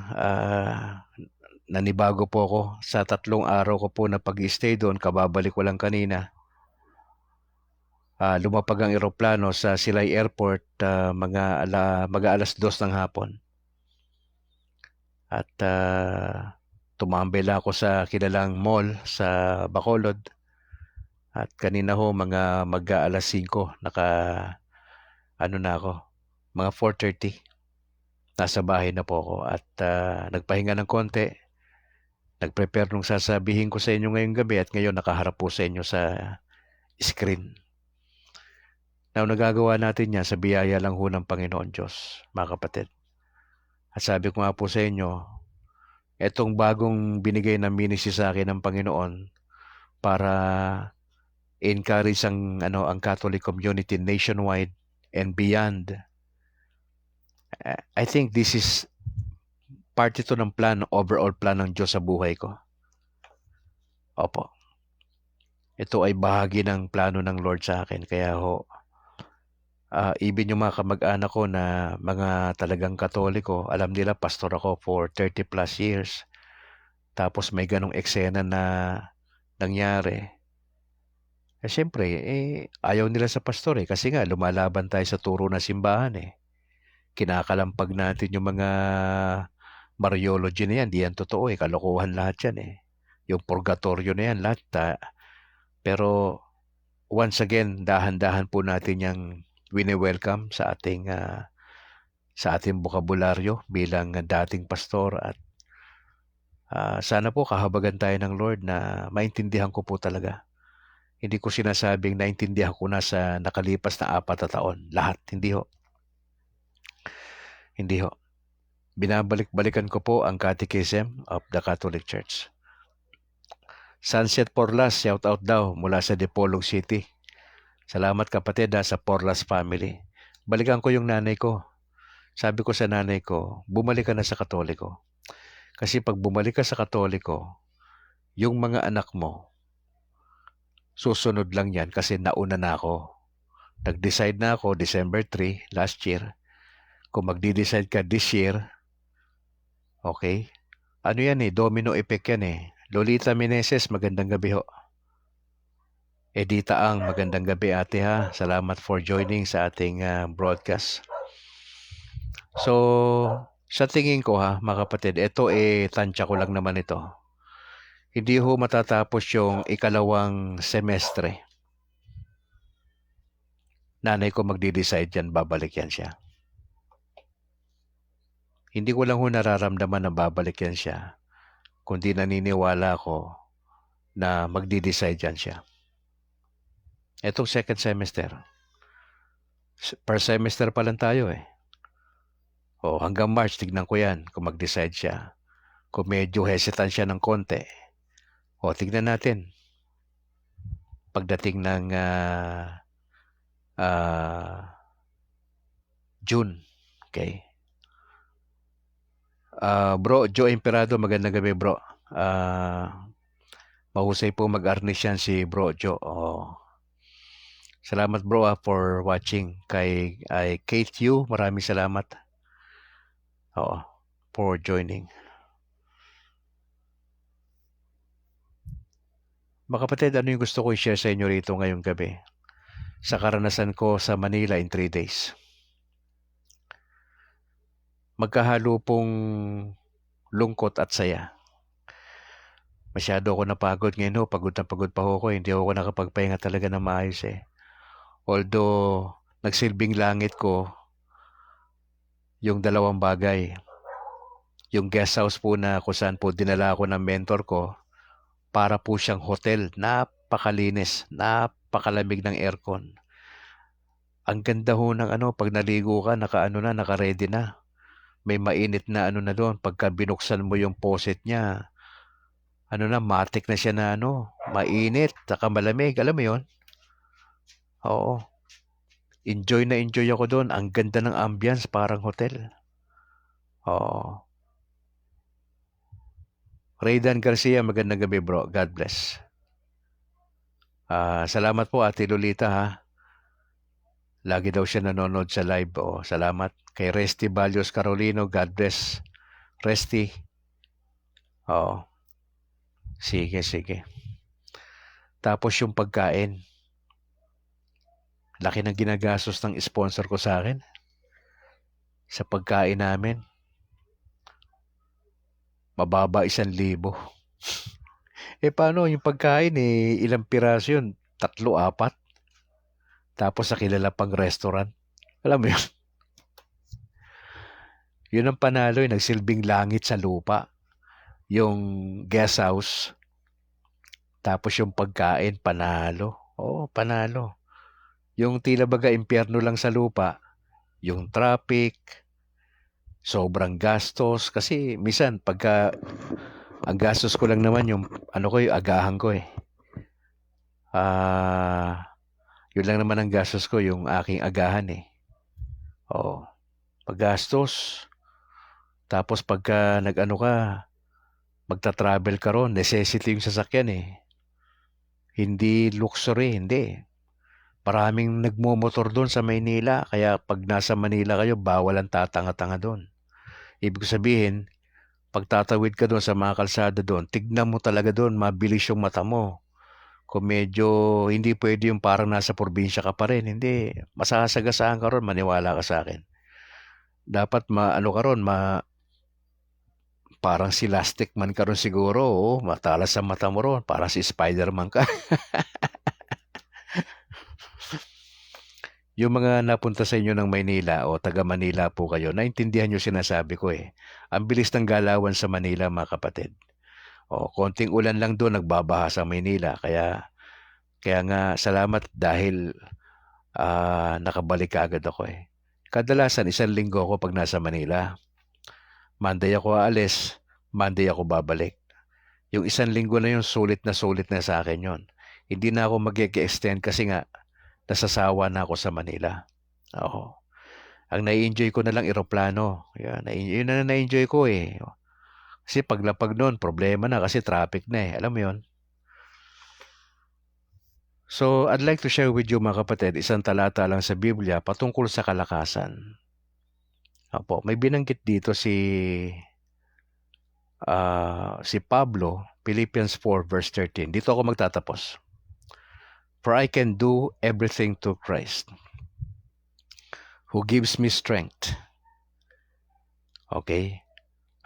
Nanibago po ako. Sa 3 araw ko po na pag-stay doon, kababalik ko lang kanina. Lumapag ang eroplano sa Silay Airport mga alas 2 ng hapon. At tumambay lang ako sa kilalang mall sa Bacolod. At kanina mga mag-aalas 5, na ako, mga 4:30. Nasa bahay na po ako at nagpahinga ng konti. Nag-prepare nung sasabihin ko sa inyo ngayong gabi at ngayon nakaharap po sa inyo sa screen. Now, nagagawa natin yan sa biyaya lang ho ng Panginoon Diyos, mga kapatid. At sabi ko nga po sa inyo, etong bagong binigay na ministry sa akin ng Panginoon para encourage ang Catholic community nationwide and beyond. I think this is part ito ng overall plan ng Diyos sa buhay ko. Opo. Ito ay bahagi ng plano ng Lord sa akin. Kaya even yung mga kamag-anak ko na mga talagang Katoliko, alam nila pastor ako for 30 plus years. Tapos may ganong eksena na nangyari. Siyempre, ayaw nila sa pastor kasi nga lumalaban tayo sa turo na simbahan Kinakalampag natin yung mga Mariology na yan, di yan totoo kalokohan lahat yan Yung purgatorio na yan, lahat. Pero, once again, dahan-dahan po natin yung wini-welcome sa ating bokabularyo bilang dating pastor at sana po kahabagan tayo ng Lord na maintindihan ko po talaga. Hindi ko sinasabing naintindihan ko na sa nakalipas na 4 na taon. Lahat, hindi ho. Hindi ho. Binabalik-balikan ko po ang Catechism of the Catholic Church. Sunset Porlas, shout out daw mula sa Dipolog City. Salamat kapatid sa Porlas family. Balikan ko yung nanay ko. Sabi ko sa nanay ko, bumalik ka na sa Katoliko. Kasi pag bumalik ka sa Katoliko, yung mga anak mo, susunod lang yan kasi nauna na ako. Nag-decide na ako December 3 last year. Kung magdi-decide ka this year, okay, Ano yan domino effect yan Lolita Meneses, magandang gabi ho. Edita Ang, magandang gabi ate ha. Salamat for joining sa ating broadcast. So, sa tingin ko ha, mga kapatid, ito tansya ko lang naman ito. Hindi ho matatapos yung ikalawang semestre. Nanay ko magdi-decide yan, babalik yan siya. Hindi ko lang ho nararamdaman na babalik yan siya, kundi naniniwala ko na magdi-decide yan siya. Etong second semester. Per semester pa lang tayo hanggang March, tignan ko yan kung mag-decide siya. Kung medyo hesitant siya ng konti, tignan natin. Pagdating ng June. Okay. Bro, Joe Imperado, magandang gabi bro. Mahusay po mag-arnish yan si bro Joe. Salamat bro for watching. Kay Kate Yu, maraming salamat for joining. Mga kapatid, ano yung gusto ko i-share sa inyo rito ngayong gabi? Sa karanasan ko sa Manila in 3 days. Magkahalo pong lungkot at saya. Masyado ako napagod ngayon pagod na pagod pa ako. Hindi ako nakapagpahinga talaga na maayos Although, nagsilbing langit ko yung dalawang bagay. Yung guest house po na kung saan po dinala ako ng mentor ko, para po siyang hotel. Napakalinis, napakalamig ng aircon. Ang ganda ho ng pag naligo ka, naka-ready na. May mainit na na doon. Pagka binuksan mo yung faucet niya, matik na siya na mainit, saka malamig. Alam mo yun? Oo. Enjoy na enjoy ako doon. Ang ganda ng ambience, parang hotel. Oo. Raydan Garcia, magandang gabi bro. God bless. Salamat po Ate Lolita ha. Lagi daw siya nanonood sa live. Salamat. Kay Resty Balios Carolino, God bless. Resty. Sige. Tapos yung pagkain. Laki ng ginagastos ng sponsor ko sa akin. Sa pagkain namin. Mababa 1,000. Paano yung pagkain ilang piraso yun? 3, 4? Tapos sa kilala pang restaurant. Alam mo yun? Yun ang panalo nagsilbing langit sa lupa. Yung guest house. Tapos yung pagkain, panalo. Panalo. Yung tila baga impyerno lang sa lupa, yung traffic, sobrang gastos. Kasi minsan, pagka ang gastos ko lang naman yung yung agahan ko yun lang naman ang gastos ko, yung aking agahan paggastos. Tapos pagka magta-travel ka ron, necessity yung sasakyan Hindi luxury, hindi. Maraming nagmomotor doon sa Maynila, kaya pag nasa Manila kayo, bawal ang tatanga-tanga doon. Ibig sabihin, pag tatawid ka doon sa mga kalsada doon, tignan mo talaga doon, mabilis yung mata mo. Kung medyo hindi pwede yung parang nasa probinsya ka pa rin, hindi. Masasagasaan ka ron, maniwala ka sa akin. Dapat ka ron, parang si Lastic Man ka ron siguro, matalas sa mata mo ron, parang si Spider-Man ka. Yung mga napunta sa inyo ng Maynila o taga Manila po kayo, naintindihan nyo sinasabi ko Ang bilis ng galawan sa Manila mga kapatid. Konting ulan lang doon, nagbabaha sa Maynila. Kaya nga salamat dahil nakabalik agad ako Kadalasan 1 linggo ako pag nasa Manila. Monday ako aalis, Monday ako babalik. Yung 1 linggo na yun, sulit na sa akin yun. Hindi na ako mag-extend kasi nga, nasasawa na ako sa Manila. Ang nai-enjoy ko na lang eroplano. Yan, yun na na-enjoy ko Kasi paglapag noon, problema na kasi traffic na Alam mo yun? So, I'd like to share with you mga kapatid, isang talata lang sa Biblia patungkol sa kalakasan. May binanggit dito si si Pablo, Philippians 4 verse 13. Dito ako magtatapos. For I can do everything through Christ who gives me strength. Okay?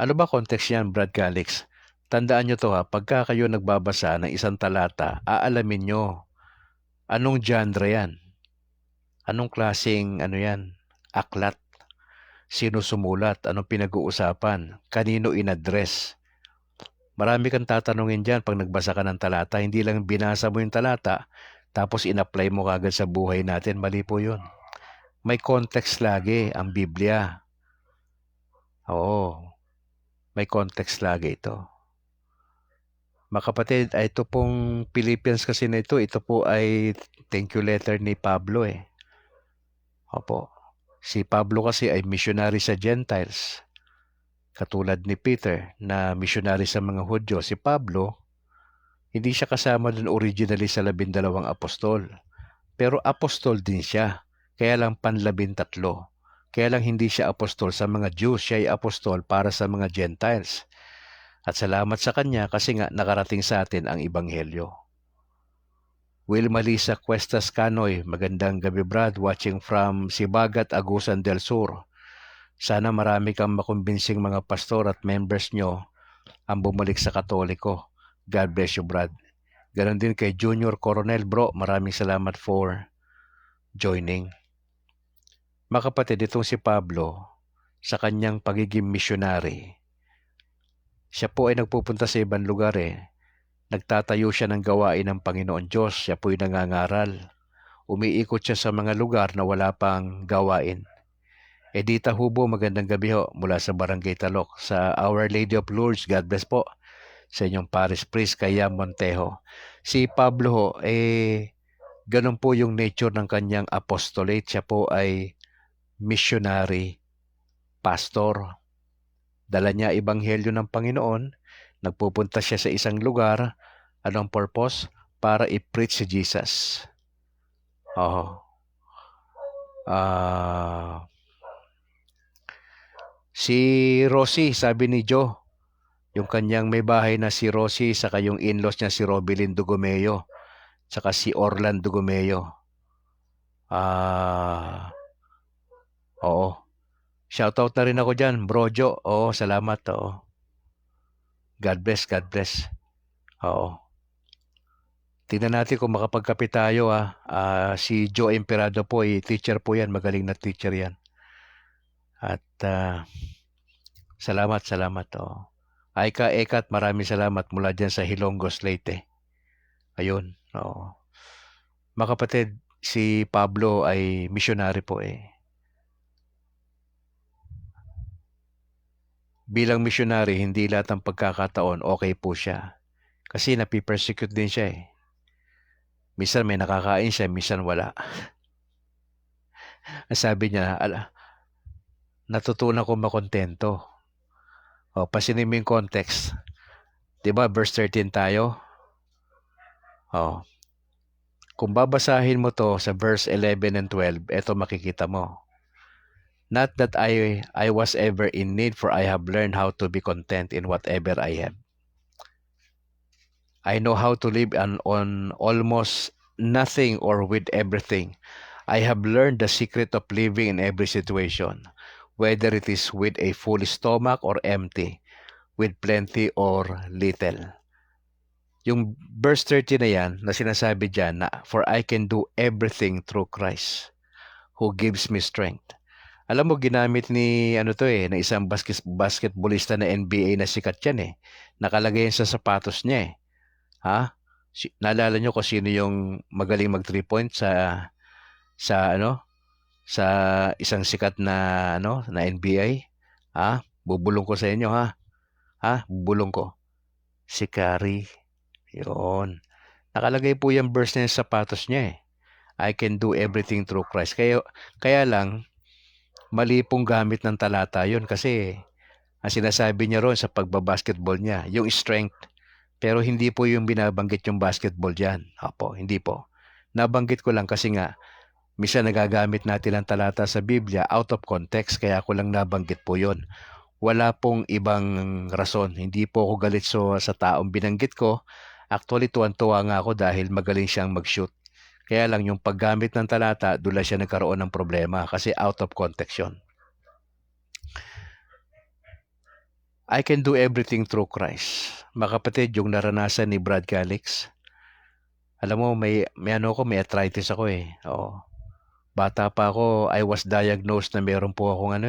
Ano ba context yan, Brad Calix? Tandaan nyo to ha, pagka kayo nagbabasa ng isang talata, aalamin nyo anong genre yan. Anong klaseng yan? Aklat. Sino sumulat? Anong pinag-uusapan? Kanino in-address? Marami kang tatanungin dyan pag nagbasa ka ng talata. Hindi lang binasa mo yung talata, tapos in-apply mo kagad sa buhay natin. Mali po yun. May context lagi ang Biblia. Oo. May context lagi ito. Mga kapatid, ito pong Philippians kasi na ito po ay thank you letter ni Pablo eh. Opo. Si Pablo kasi ay missionary sa Gentiles. Katulad ni Peter na missionary sa mga Hudyo. Si Pablo, hindi siya kasama dun originally sa 12 apostol. Pero apostol din siya. Kaya lang panlabintatlo. Kaya lang hindi siya apostol sa mga Jews. Siya ay apostol para sa mga Gentiles. At salamat sa kanya kasi nga nakarating sa atin ang Ebanghelyo. Wilma Lisa Cuestas Canoy, magandang gabi Brad, watching from Sibagat, Agusan del Sur. Sana marami kang makumbinsing mga pastor at members nyo ang bumalik sa Katoliko. God bless you Brad. Ganon din kay Junior Coronel bro, maraming salamat for joining. Mga kapatid, itong si Pablo, sa kanyang pagiging missionary, siya po ay nagpupunta sa ibang lugar eh. Nagtatayo siya ng gawain ng Panginoon Diyos. Siya po'y nangangaral. Umiikot siya sa mga lugar na wala pang gawain. Edita Hubo, magandang gabi ho mula sa Barangay Talok. Sa Our Lady of Lourdes, God bless po. Sa inyong Parish Priest, Kaya Montejo. Si Pablo ho, ganun po yung nature ng kanyang apostolate. Siya po ay missionary, pastor. Dala niya ebanghelyo ng Panginoon. Nagpupunta siya sa isang lugar. Anong purpose? Para i-preach si Jesus. Si Rosie, sabi ni Joe, yung kanyang may bahay na si Rosie, saka yung in-laws niya si Robilyn Dugomeo, saka si Orlan Dugomeo. Oo. Shoutout na rin ako dyan, Brojo. Oo, salamat. Oo. God bless, God bless. Oo. Tingnan natin kung makapagkapit tayo. Si Joe Emperado po, teacher po yan. Magaling na teacher yan. At salamat. Oh. Aika Ekat, maraming salamat mula dyan sa Hilongos, Leyte. Ayun. Oo. Mga kapatid, si Pablo ay missionary po eh. Bilang missionary, hindi lahat ng pagkakataon okay po siya. Kasi napipersecute din siya eh. Minsan may nakakain siya, minsan wala. Sabi niya, natutunan ko makontento. Pasinin mo yung context. Diba, verse 13 tayo? Kung babasahin mo to sa verse 11 and 12, eto makikita mo. Not that I was ever in need, for I have learned how to be content in whatever I have. I know how to live on almost nothing or with everything. I have learned the secret of living in every situation, whether it is with a full stomach or empty, with plenty or little. Yung verse 30 na yan, na sinasabi dyan na, for I can do everything through Christ, who gives me strength. Alam mo, ginamit ni na isang basketballista na NBA na sikat yan eh. Nakalagay yan sa sapatos niya eh. Naalala nyo kung sino yung magaling mag 3 point sa isang sikat na na NBA? Bubulong ko sa inyo bubulong ko. Si Curry. Yun. Nakalagay po yung verse na yung sapatos niya eh. I can do everything through Christ. Kaya lang, mali pong gamit ng talata yun kasi ang sinasabi niya ron sa pagbabasketball niya, yung strength. Pero hindi po yung binabanggit yung basketball dyan. Hindi po. Nabanggit ko lang kasi nga, minsan nagagamit natin ang talata sa Biblia out of context, kaya ko lang nabanggit po yun. Wala pong ibang rason. Hindi po ako galit sa taong binanggit ko. Actually, tuwan-tuwa nga ako dahil magaling siyang mag-shoot. Kaya lang yung paggamit ng talata, doon lang siya nagkaroon ng problema kasi out of context yun. I can do everything through Christ. Mga kapatid, yung naranasan ni Brad Calix, alam mo, may arthritis ako eh. Oo. Bata pa ako, I was diagnosed na meron po akong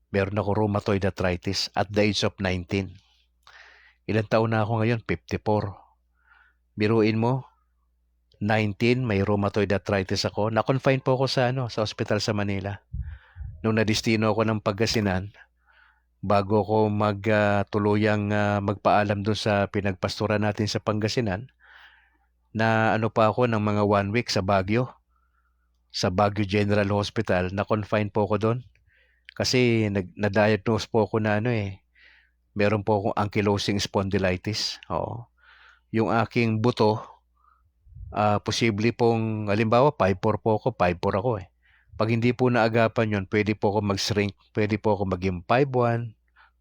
meron ako rheumatoid arthritis at the age of 19. Ilang taon na ako ngayon? 54. Biruin mo, 19, may rheumatoid arthritis ako. Na-confine po ako sa ospital sa Manila. Nung nadistino ako ng Pangasinan, bago ko tuluyang magpaalam doon sa pinagpastoran natin sa Pangasinan, na pa ako ng mga 1 week sa Baguio General Hospital, na-confine po ako doon. Kasi na-diagnose po ako na meron po akong ankylosing spondylitis. Oo. Yung aking buto, posible pong, halimbawa, 5'4 po ako, 5'4 ako eh. Pag hindi po naagapan yun, pwede po ako mag-shrink, pwede po ako maging 5'1,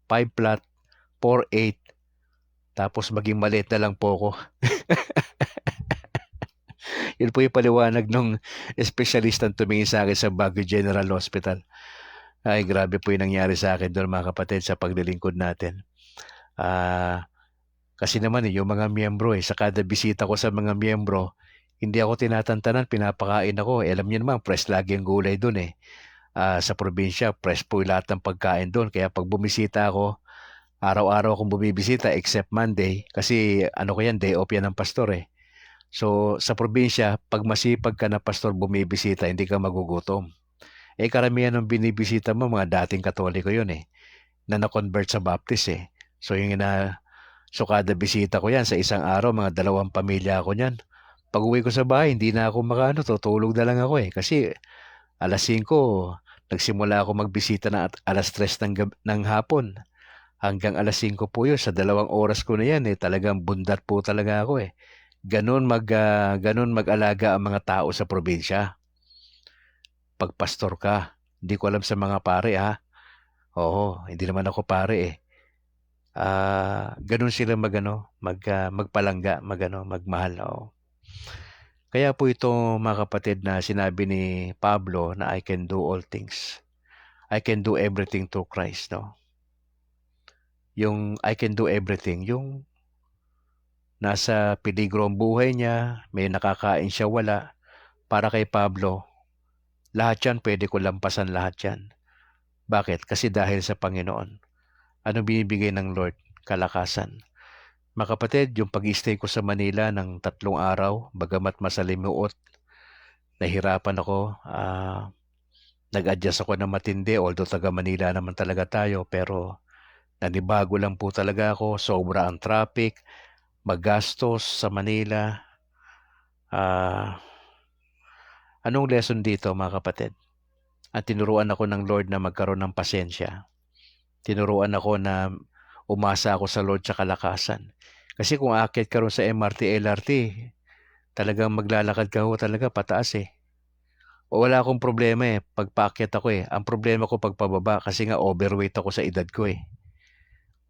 5 flat, 4'8, tapos maging maliit na lang po ako. Yun po yung paliwanag ng espesyalistang tumingin sa akin sa Baguio General Hospital. Ay, grabe po yung nangyari sa akin doon, mga kapatid, sa paglilingkod natin. Kasi naman yung mga miyembro sa kada bisita ko sa mga miyembro, hindi ako tinatantanan, pinapakain ako. Alam niyo naman, fresh lagi ang gulay doon . Sa probinsya, fresh po lahat ng pagkain doon. Kaya pag bumisita ako, araw-araw akong bumibisita except Monday. Kasi day off yan ng pastor . So, sa probinsya, pag masipag ka na pastor bumibisita, hindi ka magugutom. Karamihan ng binibisita mo, mga dating Katoliko yun na na-convert sa Baptist . So, so kada bisita ko yan, sa isang araw, mga 2 pamilya ako niyan. Pag uwi ko sa bahay, hindi na ako tutulog na lang ako Kasi alas 5, nagsimula ako magbisita na at alas 3 ng hapon. Hanggang alas 5 po yun, sa 2 oras ko na yan talagang bundat po talaga ako Ganon mag-alaga ang mga tao sa probinsya. Pag pastor ka, hindi ko alam sa mga pare Oo, hindi naman ako pare ganun sila magpalangga, magmahal. Oo. Kaya po ito, mga kapatid, na sinabi ni Pablo na I can do all things. I can do everything through Christ. Yung I can do everything, yung nasa peligro ang buhay niya, may nakakain siya, wala. Para kay Pablo, lahat yan pwede ko lampasan, lahat yan. Bakit? Kasi dahil sa Panginoon. Ano binibigay ng Lord? Kalakasan. Mga kapatid, yung pag-stay ko sa Manila ng 3 araw, bagamat masalimuot, nahirapan ako. Nag-adjust ako na matindi, although taga Manila naman talaga tayo, pero nanibago lang po talaga ako. Sobra ang traffic, magastos sa Manila. Anong lesson dito, mga kapatid? At tinuruan ako ng Lord na magkaroon ng pasensya. Tinuruan ako na umasa ako sa Lord sa kalakasan. Kasi kung aakyat ka ron sa MRT, LRT, talagang maglalakad ka talaga pataas O wala akong problema pag paakyat ako Ang problema ko pagpababa kasi nga overweight ako sa edad ko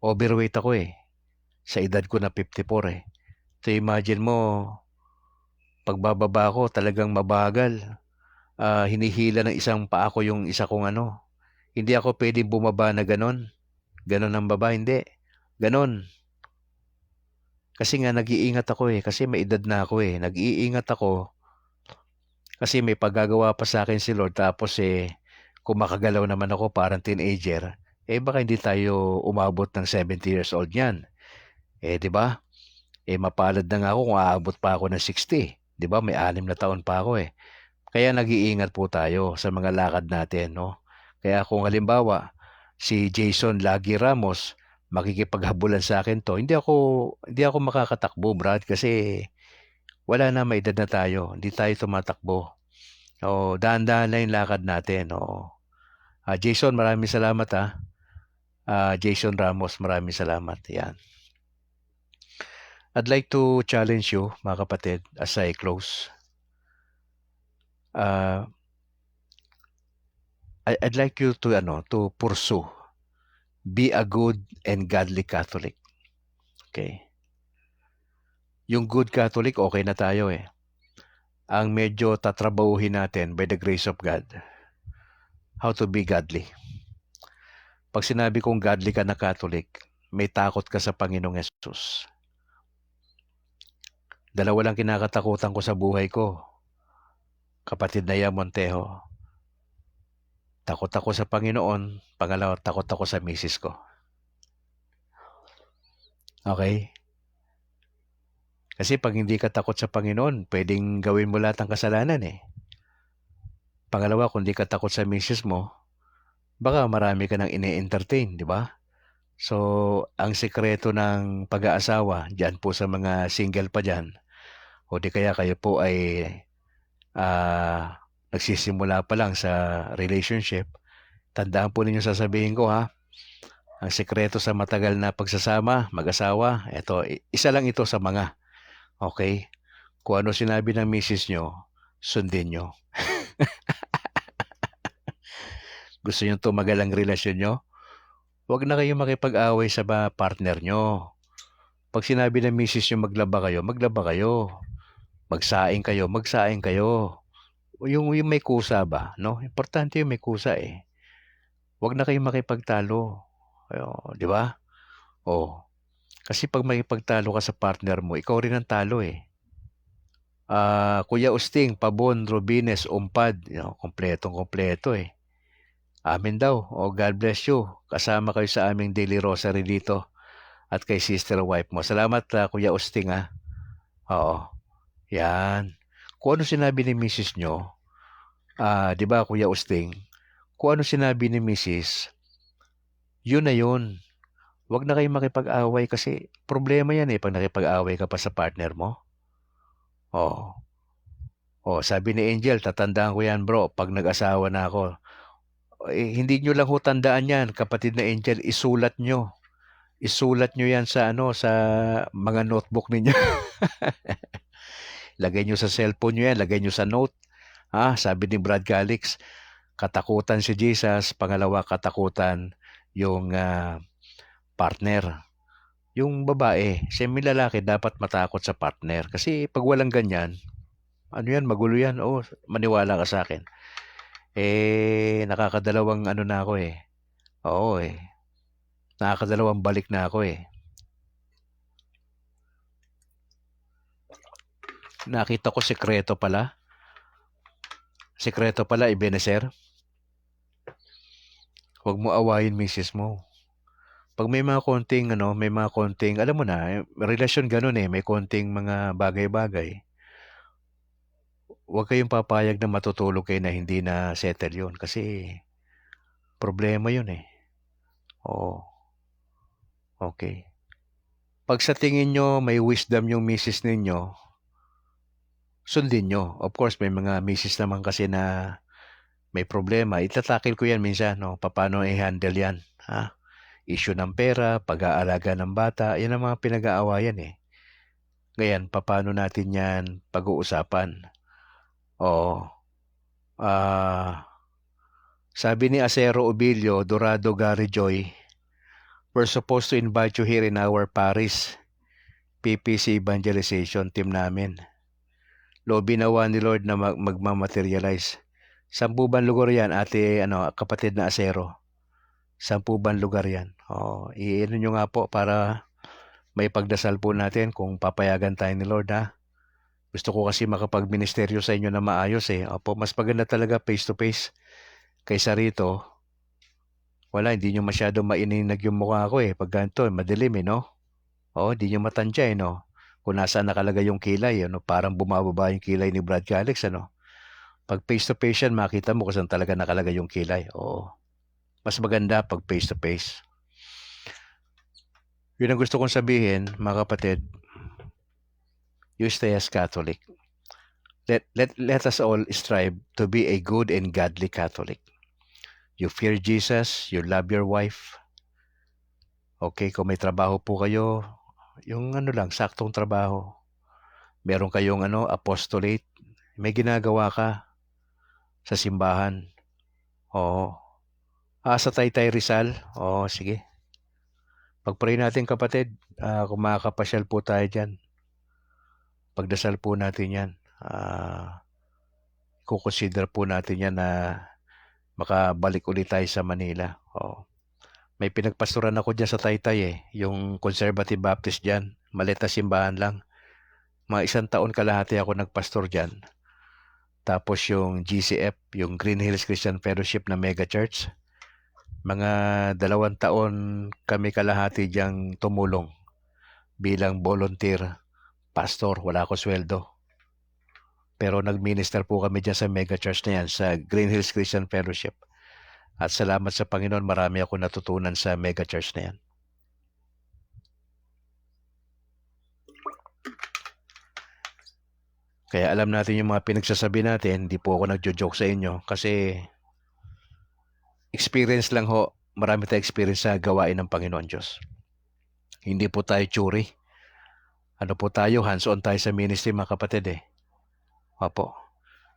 Overweight ako sa edad ko na 54 So imagine mo, pagbababa ko talagang mabagal. Hinihila ng isang paa ko yung isa kong Hindi ako pwedeng bumaba na ganon. Ganon ang baba, hindi. Ganon. Kasi nga nag-iingat ako kasi may edad na ako Nag-iingat ako kasi may paggagawa pa sa akin si Lord. Tapos kung makagalaw naman ako parang teenager, baka hindi tayo umabot ng 70 years old niyan. Di ba? Mapalad na nga ako kung aabot pa ako ng 60. Di ba? May 6 na taon pa ako Kaya nag-iingat po tayo sa mga lakad natin, no? Kaya kung halimbawa, si Jason Lagi Ramos, makikipaghabulan sa akin to, hindi ako makakatakbo, Brad, kasi wala na, may edad na tayo. Hindi tayo tumatakbo. Dahan-dahan lang yung lakad natin. Jason, maraming salamat Jason Ramos, maraming salamat. Yan. I'd like to challenge you, mga kapatid, as I close. I'd like you to pursue Be a good and godly Catholic. Okay? Yung good Catholic, okay na tayo eh. Ang medyo tatrabahuhin natin by the grace of God, how to be godly. Pag sinabi kong godly ka na Catholic, may takot ka sa Panginoong Yesus. Dalawa lang kinakatakutan ko sa buhay ko, kapatid na Yam Montejo. Takot ako sa Panginoon, pangalawa, takot ako sa misis ko. Okay? Kasi pag hindi ka takot sa Panginoon, pwedeng gawin mo lahat ng kasalanan eh. Pangalawa, kung hindi ka takot sa misis mo, baka marami ka nang ine-entertain, di ba? So, ang sekreto ng pag-aasawa, dyan po sa mga single pa dyan, o di kaya kayo po ay nagsisimula pa lang sa relationship, tandaan po ninyo sasabihin ko ha, ang sekreto sa matagal na pagsasama, mag-asawa, isa lang ito sa mga, okay? Kung ano sinabi ng misis nyo, sundin nyo. Gusto nyo tumagal ang relasyon nyo? Huwag na kayong makipag-away sa partner nyo. Pag sinabi ng misis nyo maglaba kayo, maglaba kayo. Magsaing kayo, magsaing kayo. Yung may kusa ba, no? Importante yung may kusa eh. Huwag na kayong makipagtalo. Di ba? Kasi pag makipagtalo ka sa partner mo, ikaw rin ang talo eh. Kuya Usting, Pabon, Robines, Umpad, kompletong-kompleto eh. Amin daw. God bless you. Kasama kayo sa aming daily rosary dito. At kay sister wife mo. Salamat, Kuya Usting ha. Oo. Yan. Kung ano sinabi ni Mrs. nyo, di ba Kuya Usting, kung ano sinabi ni Mrs., yun na yun. Huwag na kayong makipag-away kasi problema yan eh pag nakipag-away ka pa sa partner mo. Sabi ni Angel, tatandaan ko yan bro, pag nag-asawa na ako. Hindi nyo lang ho tandaan yan, kapatid na Angel, isulat nyo. Isulat nyo yan sa sa mga notebook ninyo. Lagay nyo sa cellphone nyo yan, lagay nyo sa note. Sabi ni Brad Calix, katakutan si Jesus, pangalawa katakutan yung partner. Yung babae, siyempre lalaki dapat matakot sa partner. Kasi pag walang ganyan, magulo yan. Maniwala ka sa akin. Nakakadalawang na ako eh. Nakakadalawang balik na ako eh. Nakita ko sekreto pala. Sekreto pala, Ebenezer. Huwag mo awayin misis mo. Pag may mga konting, alam mo na, relasyon ganun eh, may konting mga bagay-bagay. Huwag kayong papayag na matutulog kayo na hindi na settle yun kasi problema yun eh. Okay. Pag sa tingin nyo may wisdom yung misis ninyo, sundin nyo. Of course, may mga misis naman kasi na may problema. Itatakil ko yan minsan, paano i-handle yan. Issue ng pera, pag-aalaga ng bata, yan ang mga pinag-aawayan eh. Ngayon, paano natin yan pag-uusapan? Sabi ni Acero Obilio, Dorado Gary Joy, we're supposed to invite you here in our Paris PPC Evangelization team namin. Lobi nawa ni Lord na magmamaterialize. 10 lugar yan, kapatid na Acero. 10 lugar yan. I-ano nyo nga po para may pagdasal po natin kung papayagan tayo ni Lord ha. Gusto ko kasi makapag-ministeryo sa inyo na maayos eh. Mas maganda talaga face-to-face. Kaysa rito, hindi nyo masyado maininag yung mukha ko eh. Pag ganito, madilim eh, no? Hindi nyo matansya eh, no? Kung nasaan nakalagay yung kilay, parang bumababa yung kilay ni Brad Calix, Pag face-to-face yan, makita mo kung saan talaga nakalagay yung kilay. Mas maganda pag face-to-face. Yun ang gusto kong sabihin, mga kapatid. You stay as Catholic. Let us all strive to be a good and godly Catholic. You fear Jesus, you love your wife. Okay, kung may trabaho po kayo, yung saktong trabaho. Meron kayong apostolate, may ginagawa ka sa simbahan. Sa Taytay Rizal, sige. Pag-pray natin kapatid, kung makakapasyal po tayo dyan, pagdasal po natin yan. Kukonsider po natin yan na makabalik ulit tayo sa Manila. May pinagpastoran ako dyan sa Taytay yung Conservative Baptist dyan. Maliit na simbahan lang. Mga 1 taon kalahati ako nagpastor dyan. Tapos yung GCF, yung Green Hills Christian Fellowship na mega church, mga 2 taon kami kalahati diyang tumulong bilang volunteer pastor. Wala ako sweldo. Pero nag-minister po kami dyan sa mega church na yan, sa Green Hills Christian Fellowship. At salamat sa Panginoon, marami ako natutunan sa mega church na yan. Kaya alam natin yung mga pinagsasabi natin, hindi po ako nagjo-joke sa inyo kasi experience lang ho, marami tayong experience sa gawain ng Panginoon Diyos. Hindi po tayo tsuri. Ano po tayo, hands-on tayo sa ministry mga kapatid Opo.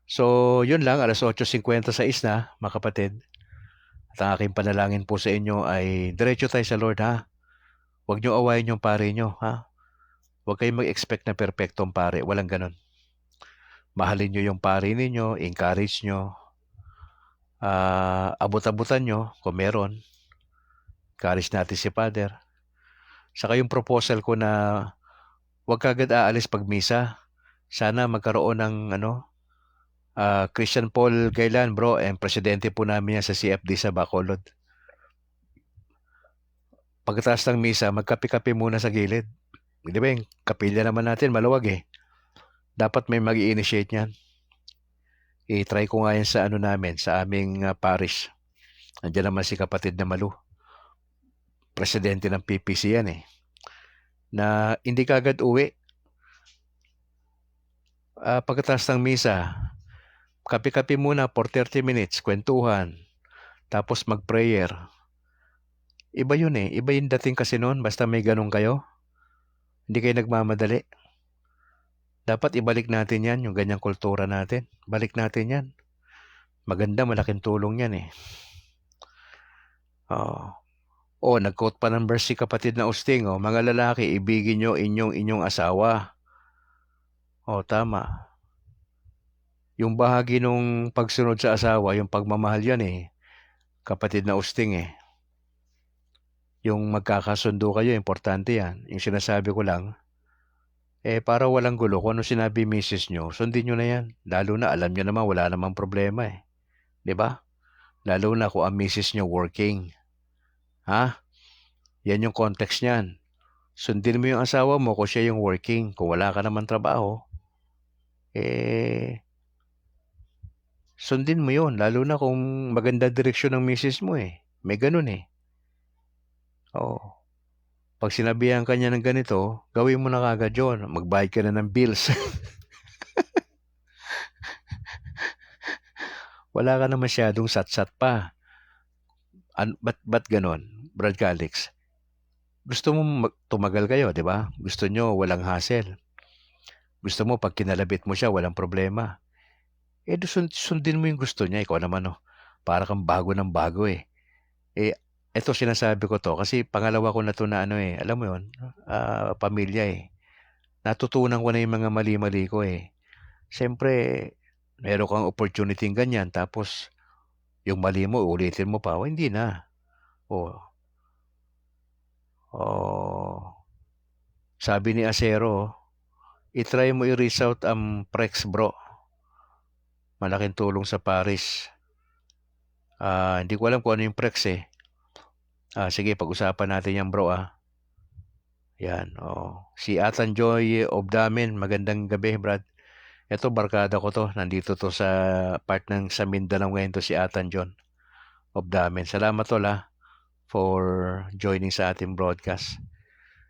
So, yun lang, 8:56 na mga kapatid. At ang aking panalangin po sa inyo ay diretso tayo sa Lord ha. Huwag nyo awayin yung pare nyo ha. Huwag kayong mag-expect na perfectong pare. Walang ganun. Mahalin nyo yung pare ninyo, encourage nyo, abot-abutan nyo kung meron. Encourage natin si Father. Saka yung proposal ko na huwag kagad aalis pag misa. Sana magkaroon ng Christian Paul Gailan, bro, presidente po namin yan sa CFD sa Bacolod. Pagkatapos ng misa, magkape-kape muna sa gilid. Di ba yung kapilya naman natin, maluwag Dapat may mag-i-initiate niyan. I-try ko nga yan sa namin, sa aming parish. Andiyan naman si kapatid na Malu. Presidente ng PPC yan Na hindi kagad uwi. Pagkatapos ng misa, kape-kape muna for 30 minutes, kwentuhan, tapos mag-prayer. Iba yun Iba yung dating kasi noon, basta may ganun kayo. Hindi kayo nagmamadali. Dapat ibalik natin yan, yung ganyang kultura natin. Balik natin yan. Maganda, malaking tulong yan nag-quote pa ng verse si kapatid na Usting, mga lalaki, ibigin nyo inyong asawa. Tama. Yung bahagi nung pagsunod sa asawa, yung pagmamahal yan kapatid na Usting Yung magkakasundo kayo, importante yan. Yung sinasabi ko lang, para walang gulo, kung ano sinabi misis nyo, sundin nyo na yan. Lalo na, alam nyo naman, wala namang problema Diba? Lalo na kung ang misis nyo working. Yan yung context niyan. Sundin mo yung asawa mo kung siya yung working. Kung wala ka naman trabaho, sundin mo yun. Lalo na kung maganda direksyon ng misis mo May ganun Pag sinabihan ka niya ng ganito, gawin mo na kagad yun. Magbayad ka na ng bills. Wala ka na masyadong sat-sat pa. Ba't ganon, Brad Calix? Gusto mo tumagal kayo, di ba? Gusto nyo walang hassle. Gusto mo pag kinalabit mo siya, walang problema. Sundin mo yung gusto niya. Ikaw naman, para kang bago ng bago Ito sinasabi ko to kasi pangalawa ko na to na alam mo yun, pamilya Natutunan ko na yung mga mali-mali ko Siyempre, meron kang opportunity ganyan tapos yung mali mo, ulitin mo pa. Hindi na. Sabi ni Acero, itry mo i-reach out ang Prex, bro. Malaking tulong sa Paris. Hindi ko alam kung ano yung Prex sige, pag-usapan natin yan, bro Yan, Si Atan Joy Obdamin, magandang gabi, Brad. Ito, barkada ko to. Nandito to sa part ng sa Mindanao ngayon to si Atan John Obdamin. Salamat tol for joining sa ating broadcast.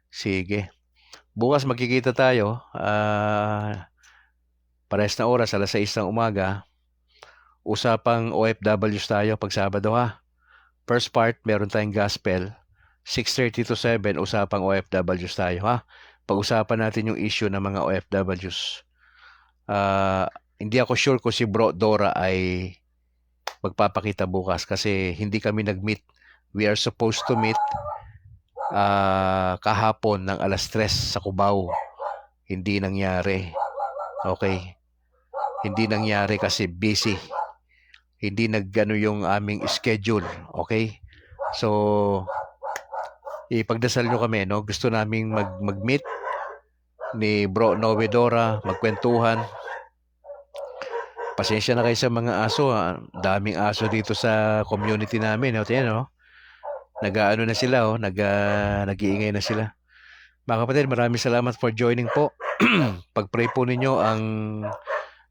Sige. Bukas magkikita tayo. Parehas na oras, 6:00 ng umaga. Usapang OFWs tayo pag Sabado First part, meron tayong gospel. 6:30 to 7, usapang OFWs tayo Pag-usapan natin yung issue ng mga OFWs. Hindi ako sure kung si Bro Dora ay magpapakita bukas kasi hindi kami nag-meet. We are supposed to meet kahapon ng alas 3 sa Cubao. Hindi nangyari. Okay. Hindi nangyari kasi busy. Hindi nagano yung aming schedule. Okay. So, ipagdasal nyo kami, no? Gusto naming mag-meet ni Bro Novedora, magkwentuhan. Pasensya na kayo sa mga aso. Daming aso dito sa community namin. No? Nag-aano na sila, nag-iingay na sila. Mga kapatid, maraming salamat for joining po. Pag-pray po ninyo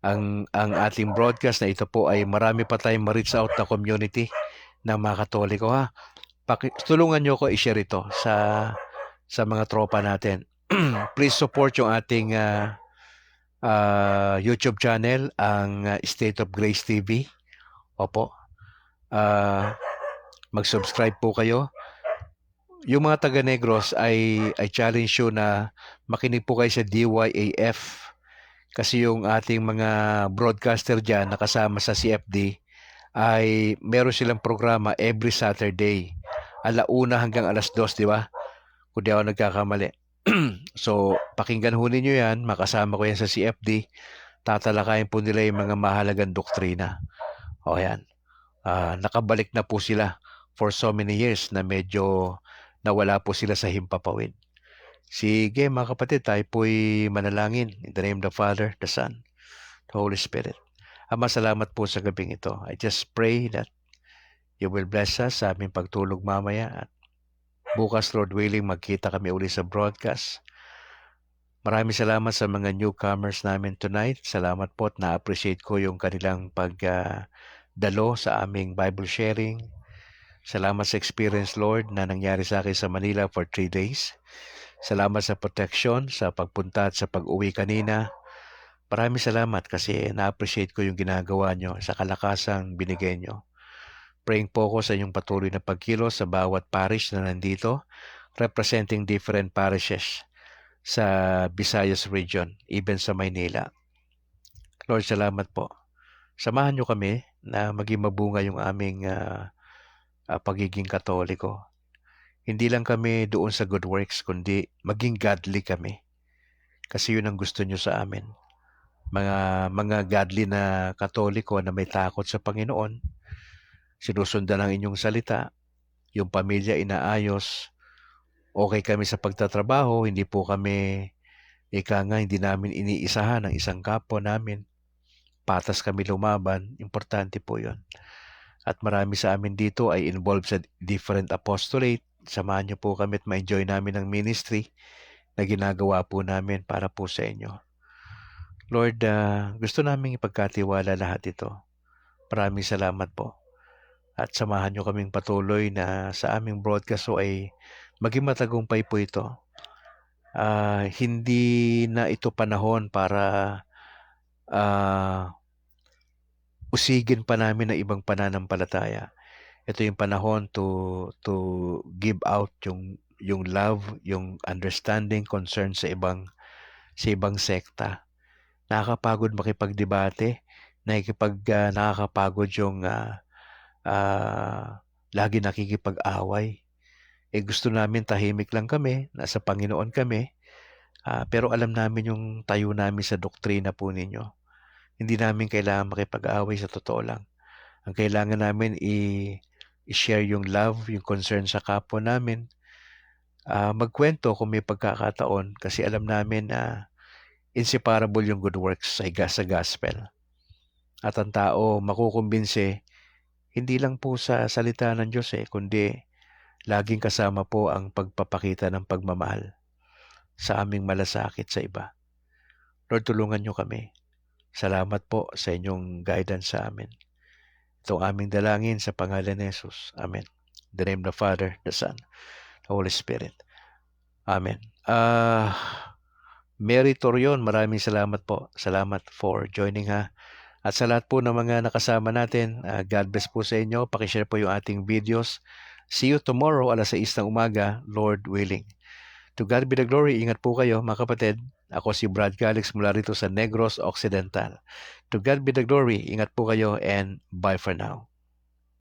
ang ating broadcast na ito po ay marami pa tayong ma-reach out na community ng mga Katoliko, ha. Tulungan nyo ko i-share ito sa mga tropa natin. Please support yung ating YouTube channel, ang State of Grace TV. Opo. Mag-subscribe po kayo. Yung mga taga Negros ay challenge you na makinig po kayo sa DYAF. Kasi yung ating mga broadcaster dyan nakasama sa CFD ay meron silang programa every Saturday. 1:00 hanggang 2:00, di ba? Kung di ako nagkakamali. So, pakinggan ho ninyo yan. Makasama ko yan sa CFD. Tatalakayin po nila yung mga mahalagang doktrina. O yan. Nakabalik na po sila for so many years na medyo nawala po sila sa himpapawid. Sige mga kapatid, tayo po'y manalangin. In the name of the Father, the Son, the Holy Spirit. Ama, salamat po sa gabing ito. I just pray that you will bless us sa aming pagtulog mamaya. At bukas, Lord willing, magkita kami uli sa broadcast. Maraming salamat sa mga newcomers namin tonight. Salamat po at na-appreciate ko yung kanilang pagdalo sa aming Bible sharing. Salamat sa experience, Lord, na nangyari sa akin sa Manila for 3 days. Salamat sa protection, sa pagpunta at sa pag-uwi kanina. Maraming salamat kasi na-appreciate ko yung ginagawa nyo sa kalakasang binigay nyo. Praying po ko sa inyong patuloy na pagkilos sa bawat parish na nandito, representing different parishes sa Visayas region, even sa Maynila. Lord, salamat po. Samahan nyo kami na maging mabunga yung aming pagiging Katoliko. Hindi lang kami doon sa good works, kundi maging godly kami. Kasi yun ang gusto nyo sa amin. Mga godly na Katoliko na may takot sa Panginoon, sinusundan ang inyong salita, yung pamilya inaayos, okay kami sa pagtatrabaho, hindi po kami, hindi namin iniisahan ang isang kapwa namin. Patas kami lumaban, importante po yun. At marami sa amin dito ay involved sa different apostolate. Samahan niyo po kami at ma-enjoy namin ang ministry na ginagawa po namin para po sa inyo. Lord, gusto namin ipagkatiwala lahat ito. Maraming salamat po. At samahan niyo kaming patuloy na sa aming broadcast ay maging matagumpay po ito. Hindi na ito panahon para usigin pa namin ng ibang pananampalataya. Ito yung panahon to give out yung love, yung understanding, concern sa ibang sekta. Nakakapagod makipagdebate, nakakapagod yung lagi nakikipag-away. Gusto namin tahimik lang kami, nasa Panginoon kami, pero alam namin yung tayo namin sa doktrina po ninyo. Hindi namin kailangan makipag-away, sa totoo lang. Ang kailangan namin i-share yung love, yung concern sa kapwa namin. Magkwento kung may pagkakataon kasi alam namin na inseparable yung good works sa gospel. At ang tao makukumbinse, hindi lang po sa salita ng Diyos kundi laging kasama po ang pagpapakita ng pagmamahal sa aming malasakit sa iba. Lord, tulungan nyo kami. Salamat po sa inyong guidance sa amin. Itong aming dalangin sa pangalan ni Jesus. Amen. In the name of the Father, the Son, the Holy Spirit. Amen. Mary Torion, maraming salamat po. Salamat for joining, ha. At sa lahat po ng mga nakasama natin, God bless po sa inyo. Pakishare po yung ating videos. See you tomorrow, 6:00 ng umaga, Lord willing. To God be the glory. Ingat po kayo, mga kapatid. Ako si Brad Calix mula rito sa Negros Occidental. To God be the glory. Ingat po kayo and bye for now.